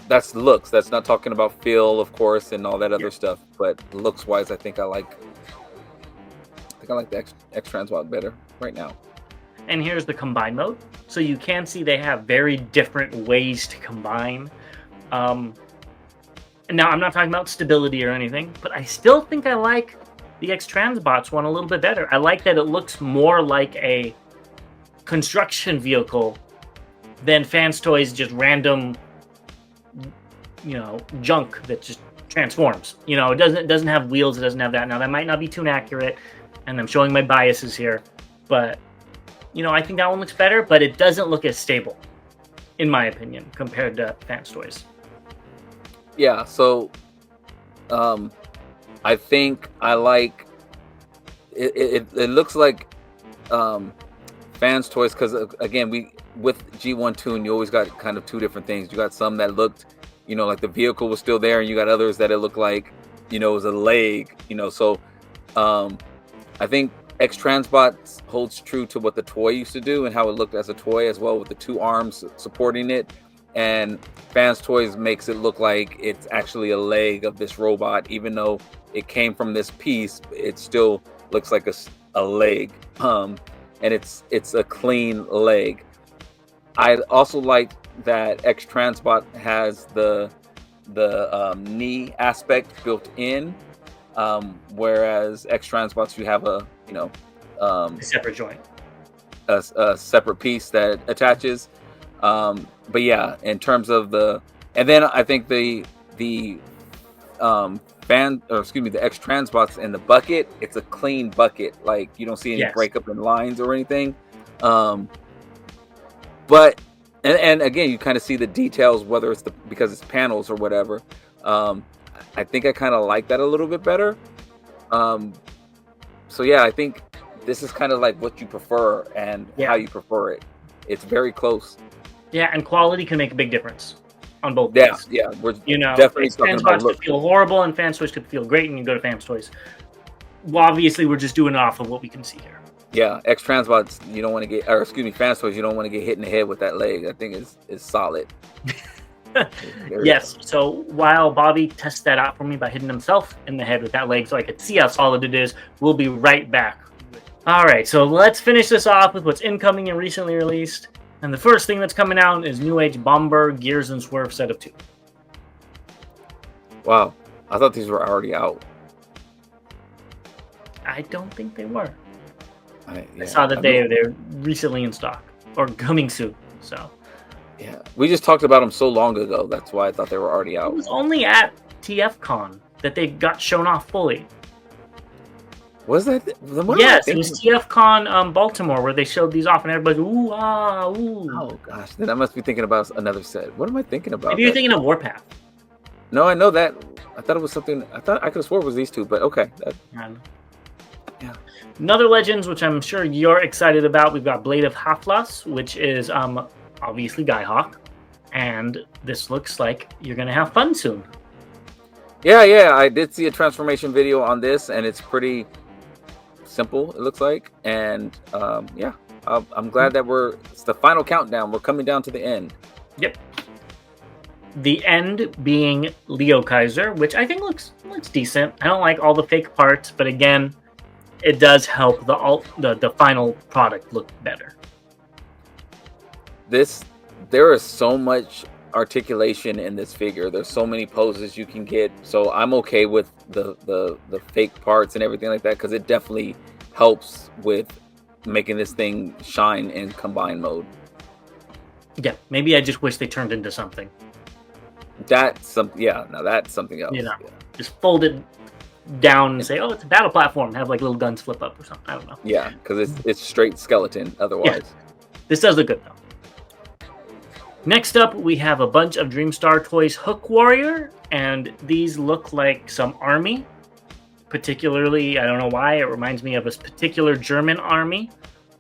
that's looks. That's not talking about feel, of course, and all that other stuff. But looks wise, I think I like the Xtransbot better right now. And here's the combine mode. So you can see they have very different ways to combine. Now, I'm not talking about stability or anything, but I still think I like the Xtransbots one a little bit better. I like that it looks more like a construction vehicle than Fans Toys just random, junk that just transforms. It doesn't have wheels. It doesn't have that. Now, that might not be too inaccurate, and I'm showing my biases here, but I think that one looks better, but it doesn't look as stable, in my opinion, compared to Fans Toys. Yeah, so I think I like it. It looks like Fans Toys because again, with G1 Tune, you always got kind of two different things. You got some that looked, like the vehicle was still there, and you got others that it looked like, it was a leg. So I think Xtransbots holds true to what the toy used to do and how it looked as a toy as well, with the two arms supporting it. And Fans Toys makes it look like it's actually a leg of this robot, even though it came from this piece. It still looks like a leg, and it's a clean leg. I also like that Xtransbot has the knee aspect built in, whereas Xtransbots you have a separate joint, a separate piece that attaches. But yeah, in terms of and then I think the Xtransbots in the bucket, it's a clean bucket. Like you don't see any breakup in lines or anything. But and again, you kind of see the details, whether it's because it's panels or whatever. I think I kind of like that a little bit better. So yeah, I think this is kind of like what you prefer and how you prefer it. It's very close. Yeah, and quality can make a big difference on both. Yeah, we're definitely talking about Fans Toys could feel horrible, and Fans Toys could feel great, and you go to Fans Toys. Well, obviously, we're just doing it off of what we can see here. Yeah, Xtransbots, you don't want to get, Fans Toys, you don't want to get hit in the head with that leg. I think is solid. Yes. So while Bobby tests that out for me by hitting himself in the head with that leg, so I could see how solid it is, we'll be right back. All right, so let's finish this off with what's incoming and recently released. And the first thing that's coming out is New Age Bomber Gears and Swerve set of 2. Wow, I thought these were already out. I don't think they were. I saw that they're recently in stock or coming soon. So yeah, we just talked about them so long ago. That's why I thought they were already out. It was only at TFCon that they got shown off fully. Was that? Yes, it was TFCon Baltimore where they showed these off and everybody's ooh ah ooh. Oh gosh, then I must be thinking about another set. What am I thinking about? Maybe you're thinking of Warpath. No, I know that. I thought it was something. I could have swore it was these two, but okay. Yeah. Another Legends, which I'm sure you're excited about. We've got Blade of Halphas, which is obviously Guy-Hawk, and this looks like you're gonna have fun soon. Yeah, I did see a transformation video on this, and it's pretty simple, it looks like. And I'm glad that it's the final countdown. We're coming down to the end. Yep. The end being Leo Kaiser, which I think looks decent. I don't like all the fake parts, but again, it does help the final product look better. There is so much articulation in this figure. There's so many poses you can get. So I'm okay with the fake parts and everything like that, because it definitely helps with making this thing shine in combined mode. Yeah, maybe I just wish they turned into something. That's something else. You know, just fold it down and say, "Oh, it's a battle platform." Have like little guns flip up or something. I don't know. Yeah, because it's straight skeleton otherwise. Yeah. This does look good though. Next up, we have a bunch of Dreamstar Toys Hook Warrior, and these look like some army. Particularly, I don't know why, it reminds me of a particular German army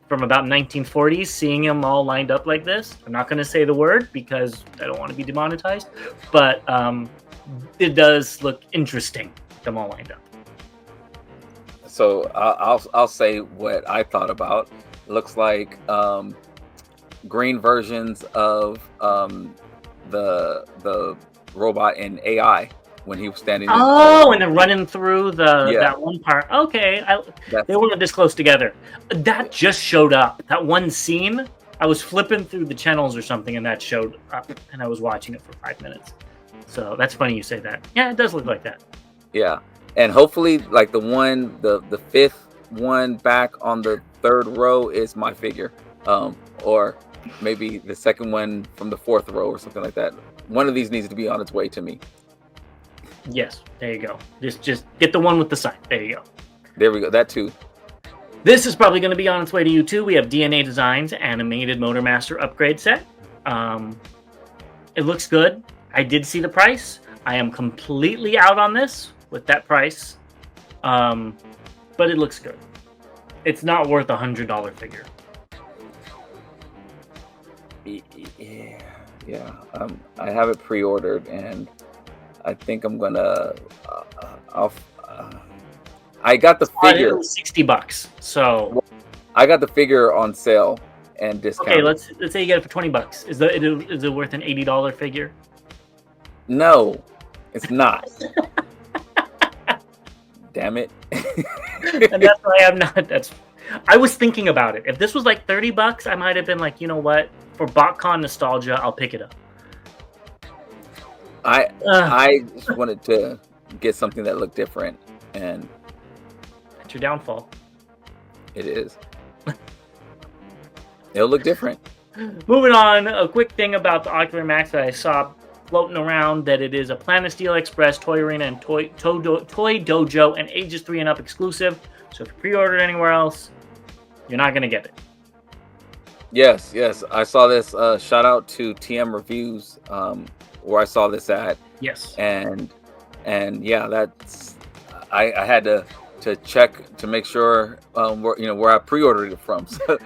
from about 1940s, seeing them all lined up like this. I'm not going to say the word because I don't want to be demonetized, but it does look interesting, them all lined up. So I'll say what I thought about. It looks like green versions of the robot in AI when he was standing. And they're running through that one part. Okay, they weren't this close together. That just showed up. That one scene, I was flipping through the channels or something, and that showed up, and I was watching it for 5 minutes. So that's funny you say that. Yeah, it does look like that. Yeah, and hopefully, like the fifth one back on the third row is my figure, or maybe the second one from the fourth row or something like that. One of these needs to be on its way to me. Yes, there you go. Just get the one with the sign. There you go. There we go. That too. This is probably going to be on its way to you too. We have DNA Designs Animated Motormaster upgrade set. It looks good. I did see the price. I am completely out on this with that price, but it looks good. It's not worth $100 figure. Yeah. I have it pre-ordered, and I think I'm gonna. I got the figure. It was $60. So I got the figure on sale and discount. Okay, let's say you get it for $20. Is it worth an $80 figure? No, it's not. Damn it. And that's why I'm not. I was thinking about it. If this was like $30, I might have been like, you know what? For BotCon nostalgia, I'll pick it up. I just wanted to get something that looked different, and that's your downfall. It is. It'll look different. Moving on, a quick thing about the Ocular Max that I saw floating around, that it is a Planet Steel Express, Toy Arena, and Toy Dojo, and ages 3 and up exclusive. So if you pre-order anywhere else, you're not going to get it. Yes. I saw this. Shout out to TM Reviews, where I saw this at. Yes. And yeah, that's I had to check to make sure where I pre-ordered it from. So,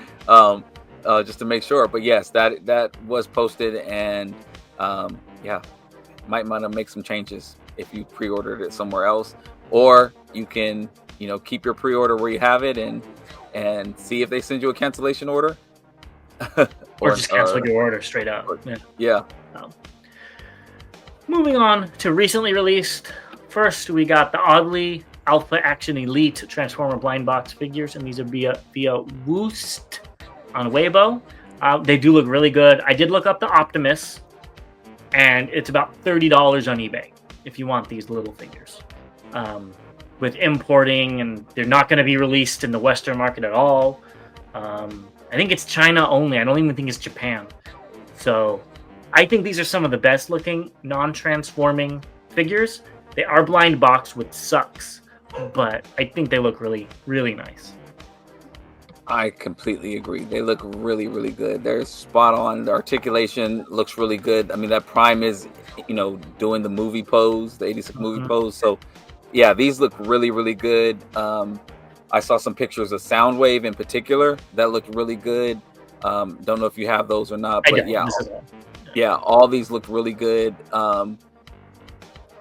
just to make sure. But yes, that was posted, and might want to make some changes if you pre-ordered it somewhere else, or you can keep your pre-order where you have it and see if they send you a cancellation order. or just cancel your order straight up. Yeah. Moving on to recently released. First, we got the Oddly Alpha Action Elite Transformer blind box figures, and these are via Woost on Weibo. They do look really good. I did look up the Optimus, and it's about $30 on eBay if you want these little figures. With importing, and they're not going to be released in the Western market at all. I think it's China only. I don't even think it's Japan. So I think these are some of the best looking non-transforming figures. They are blind box, which sucks, but I think they look really, really nice. I completely agree. They look really, really good. They're spot on. The articulation looks really good. I mean, that Prime is, doing the movie pose, the 86 movie pose. So yeah, these look really, really good. I saw some pictures of Soundwave in particular that looked really good. Don't know if you have those or not, but all these look really good.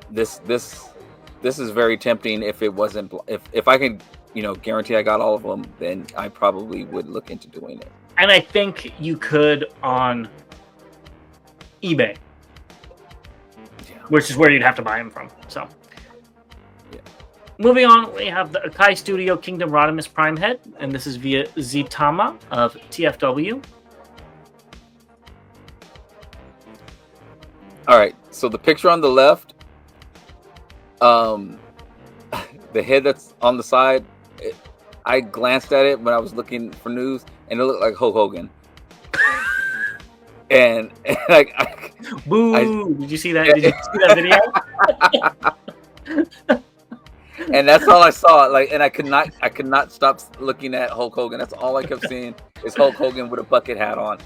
This is very tempting. If it wasn't, if I could, guarantee I got all of them, then I probably would look into doing it. And I think you could on eBay. which is where you'd have to buy them from. So, Yeah. Moving on, we have the Akai Studio Kingdom Rodimus Prime Head, and this is via Zitama of TFW. All right, so the picture on the left, the head that's on the side, I glanced at it when I was looking for news, and it looked like Hulk Hogan. and like, boo! Did you see that? Did you see that video? And that's all I saw. Like, and I could not stop looking at Hulk Hogan. That's all I kept seeing is Hulk Hogan with a bucket hat on.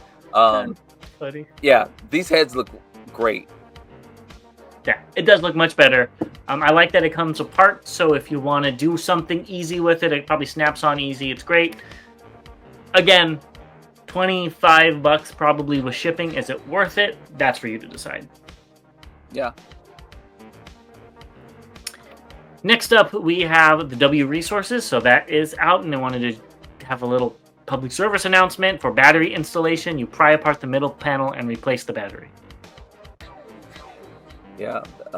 Funny. Yeah, these heads look great. Yeah, it does look much better. I like that it comes apart, so if you want to do something easy with it, it probably snaps on easy. It's great. Again, $25 probably with shipping. Is it worth it? That's for you to decide. Yeah. Next up, we have the W Resources. So that is out, and I wanted to have a little public service announcement for battery installation. You pry apart the middle panel and replace the battery. Yeah, it's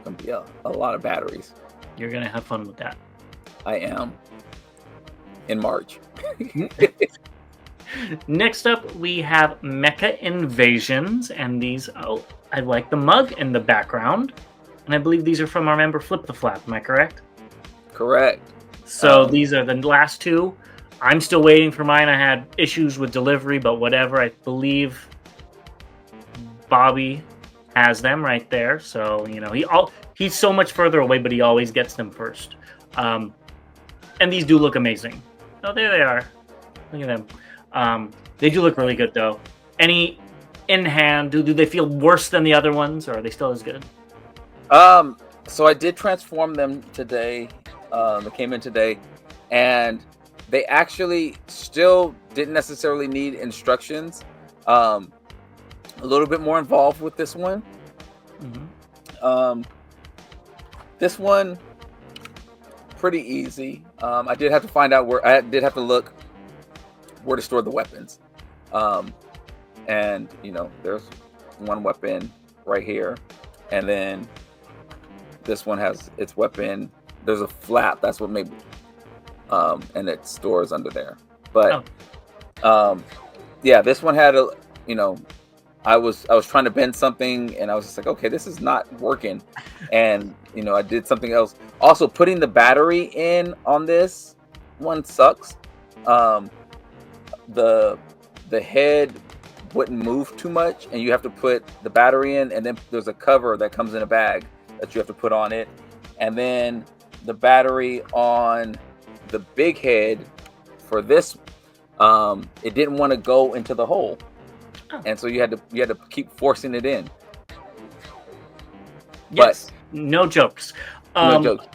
gonna be a lot of batteries. You're gonna have fun with that. I am. In March. Next up, we have Meca Invasions, and these, I like the mug in the background, and I believe these are from our member Flip the Flap. Am I correct? Correct. So these are the last two. I'm still waiting for mine. I had issues with delivery, but whatever. I believe Bobby has them right there, so you know he's so much further away, but he always gets them first. And these do look amazing. Oh, there they are. Look at them. They do look really good, though. Any in hand? Do they feel worse than the other ones, or are they still as good? So I did transform them today. They came in today, and they actually still didn't necessarily need instructions. A little bit more involved with this one. Mm-hmm. This one, pretty easy. I did have to find out where I did have to look where to store the weapons. And you know, there's one weapon right here, and then this one has its weapon. There's a flap. That's what made, and it stores under there. But yeah, this one had a, you know, I was trying to bend something, and I was just like, okay, this is not working, and you know, I did something else. Also, putting the battery in on this one sucks. The head wouldn't move too much, and you have to put the battery in, and then there's a cover that comes in a bag that you have to put on it, and then the battery on the big head for this, it didn't want to go into the hole. And so you had to keep forcing it in. Yes, but no jokes. No jokes.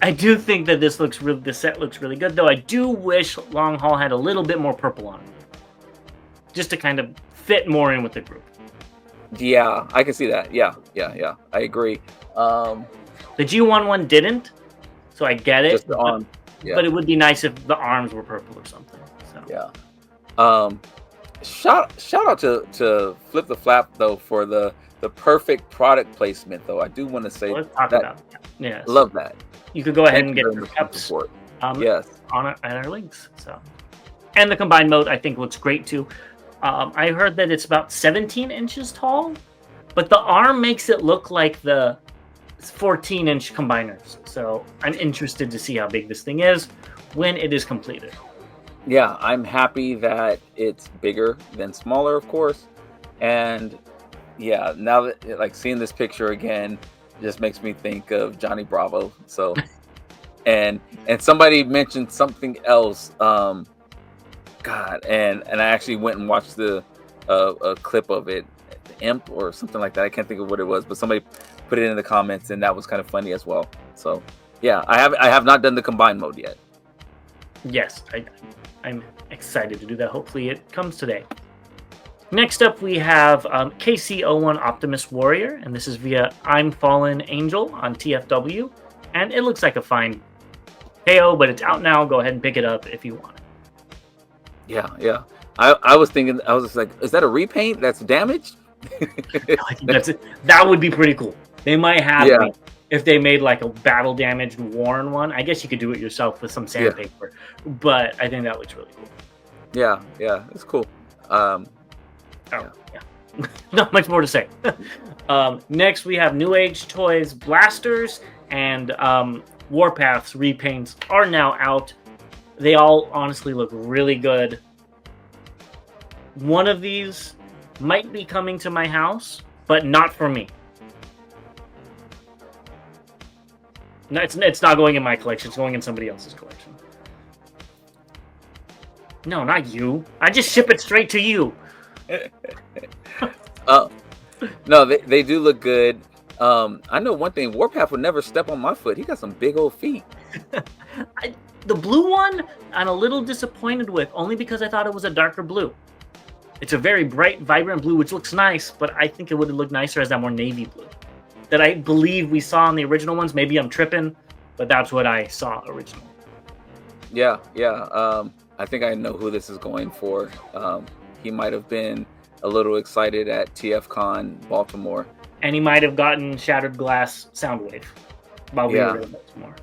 I do think that this set looks really good, though. I do wish Long Haul had a little bit more purple on it, just to kind of fit more in with the group. Yeah, I can see that. Yeah. I agree. The G1 one didn't, so I get it. Just the arm. Yeah. But it would be nice if the arms were purple or something. So. Yeah. Shout out to Flip the Flap though for the perfect product placement though. I do want to say let's talk about that. Yeah, love that. You could go ahead and get your cups yes on our links. So, and the combined mode I think looks great too. I heard that it's about 17 inches tall, but the arm makes it look like the 14-inch combiners. So I'm interested to see how big this thing is when it is completed. Yeah, I'm happy that it's bigger than smaller, of course. And yeah, now that like seeing this picture again just makes me think of Johnny Bravo. So and somebody mentioned something else. God, and I actually went and watched a clip of it, Imp or something like that. I can't think of what it was, but somebody put it in the comments, and that was kind of funny as well. So yeah, I have not done the combined mode yet. Yes, I'm excited to do that. Hopefully it comes today. Next up, we have KC1 Optimus Warrior, and this is via I'm Fallen Angel on TFW, and it looks like a fine KO, but it's out now. Go ahead and pick it up if you want it. Yeah. I was thinking, I was just like, is that a repaint that's damaged? I think that's it. That would be pretty cool. They might have me if they made like a battle damaged worn one. I guess you could do it yourself with some sandpaper, but I think that looks really cool. Yeah, it's cool. Not much more to say. Next, we have New Age Toys blasters and Warpath's repaints are now out. They all honestly look really good. One of these might be coming to my house, but not for me. No, it's not going in my collection. It's going in somebody else's collection. No, not you. I just ship it straight to you. No, they do look good. I know one thing. Warpath would never step on my foot. He got some big old feet. The blue one, I'm a little disappointed with, only because I thought it was a darker blue. It's a very bright, vibrant blue, which looks nice, but I think it would have looked nicer as that more navy blue that I believe we saw in the original ones. Maybe I'm tripping, but that's what I saw originally. Yeah. I think I know who this is going for. He might have been a little excited at TFCon Baltimore. And he might have gotten Shattered Glass Soundwave while we were in Baltimore.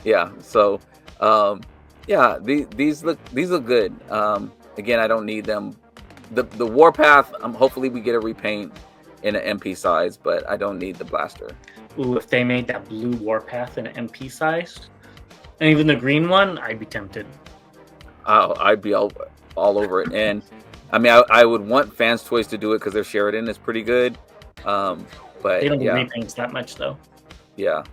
Yeah. So, these look good. Again, I don't need them. The Warpath, hopefully we get a repaint in an MP size, but I don't need the blaster. Ooh, if they made that blue Warpath in an MP size, and even the green one, I'd be tempted. I'd be all over it. And I mean, I would want Fans Toys to do it because their Sheridan is pretty good. But they don't do repaints that much, though. Yeah.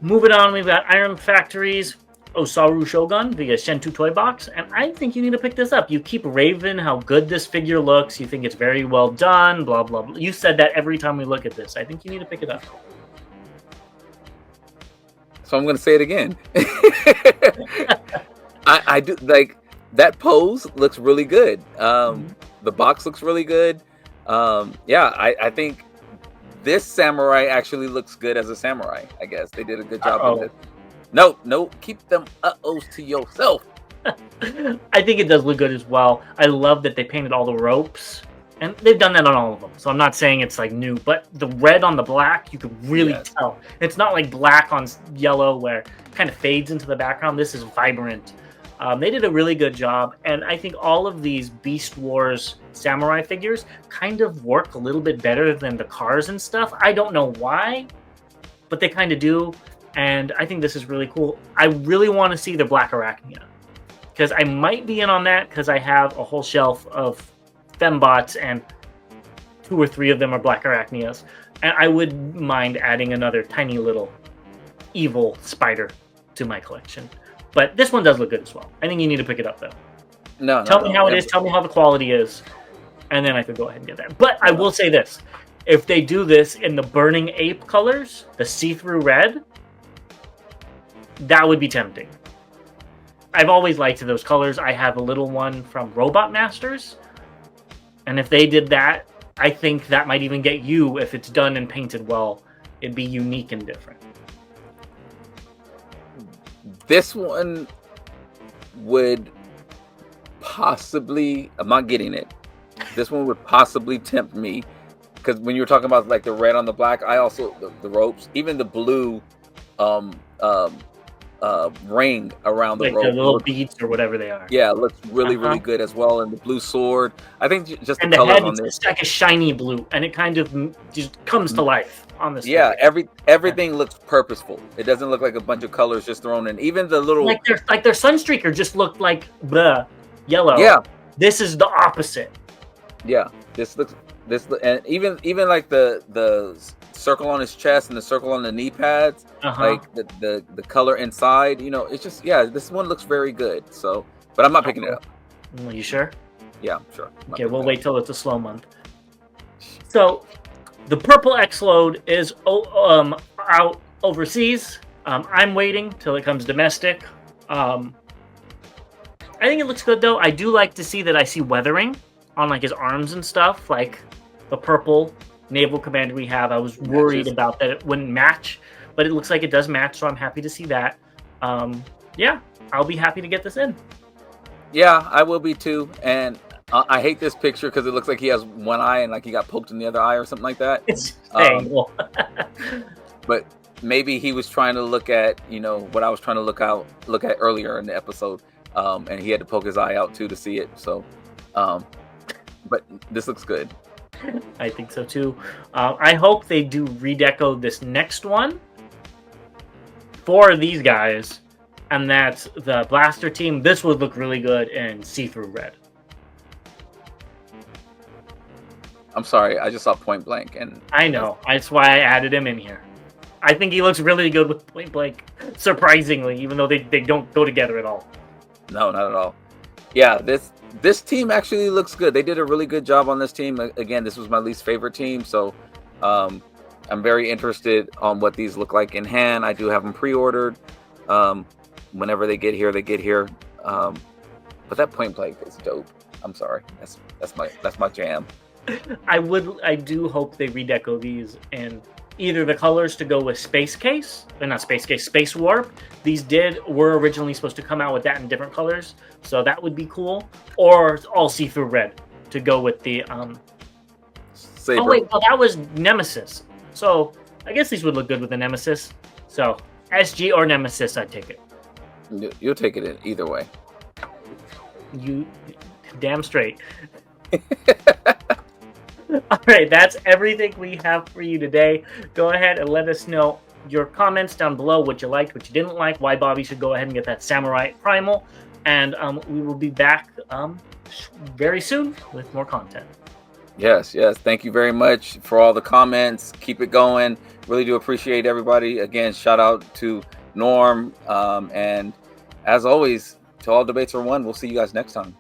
Moving on, we've got Iron Factory's Osaru Shogun via Shentu Toy Box, and I think you need to pick this up. You keep raving how good this figure looks. You think it's very well done, blah, blah, blah. You said that every time we look at this. I think you need to pick it up. So I'm going to say it again. I do like that pose looks really good. The box looks really good. I think this samurai actually looks good as a samurai. I guess they did a good job with it. No, keep them uh-ohs to yourself. I think it does look good as well. I love that they painted all the ropes, and they've done that on all of them. So I'm not saying it's like new, but the red on the black, you could really tell. It's not like black on yellow where it kind of fades into the background. This is vibrant. They did a really good job, and I think all of these Beast Wars samurai figures kind of work a little bit better than the cars and stuff. I don't know why, but they kind of do, and I think this is really cool. I really want to see the Black Arachnia, because I might be in on that, because I have a whole shelf of Fembots, and 2 or 3 of them are Black Arachnias, and I would mind adding another tiny little evil spider to my collection. But this one does look good as well. I think you need to pick it up, though. Tell me how it is. Tell me how the quality is. And then I could go ahead and get that. But I will say this. If they do this in the Burning Ape colors, the see-through red, that would be tempting. I've always liked those colors. I have a little one from Robot Masters. And if they did that, I think that might even get you, if it's done and painted well. It'd be unique and different. This one would possibly, I'm not getting it. This one would possibly tempt me, because when you were talking about like the red on the black, I also, the ropes, even the blue ring around the rope. The little beads or whatever they are. Yeah, it looks really, really good as well. And the blue sword, I think just and the color head, on this. It's like a shiny blue, and it kind of just comes to life on this. Yeah, everything looks purposeful. It doesn't look like a bunch of colors just thrown in. Even the little like their Sunstreaker just looked like the yellow. Yeah, this is the opposite. Yeah, and even like the circle on his chest and the circle on the knee pads, like the color inside, it's just this one looks very good. So, but I'm not picking it up. Are you sure? Yeah, I'm sure. Okay, we'll wait till it's a slow month. So, the purple X-Load is out overseas. I'm waiting till it comes domestic. I think it looks good though. I do like to see that I see weathering on like his arms and stuff, like the purple naval commander we have. I was worried about that it wouldn't match, but it looks like it does match, so I'm happy to see that. I'll be happy to get this in. Yeah, I will be too. And I hate this picture because it looks like he has one eye and like he got poked in the other eye or something like that. It's angle. But maybe he was trying to look at, what I was trying to look at earlier in the episode, and he had to poke his eye out too to see it. So, but this looks good. I think so too. I hope they do redeco this next one for these guys, and that's the blaster team. This would look really good in see-through red. I'm sorry, I just saw Point Blank, and I know. That's why I added him in here. I think he looks really good with Point Blank, surprisingly, even though they don't go together at all. No, not at all. Yeah, this team actually looks good. They did a really good job on this team. Again, this was my least favorite team, so I'm very interested on what these look like in hand. I do have them pre-ordered. Whenever they get here, they get here. But that Point Blank is dope. I'm sorry, that's my jam. I do hope they redeco these and either the colors to go with Space Warp. These were originally supposed to come out with that in different colors, so that would be cool. Or all see-through red to go with the Saber. Oh wait, well that was Nemesis. So I guess these would look good with the Nemesis. So SG or Nemesis, I'd take it. You'll take it in either way. You damn straight. All right, that's everything we have for you today. Go ahead and let us know your comments down below, what you liked, what you didn't like, why Bobby should go ahead and get that Samurai Primal, and we will be back very soon with more content. Yes. Thank you very much for all the comments. Keep it going. Really do appreciate everybody. Again, shout out to Norm, and as always, to all debates are won. We'll see you guys next time.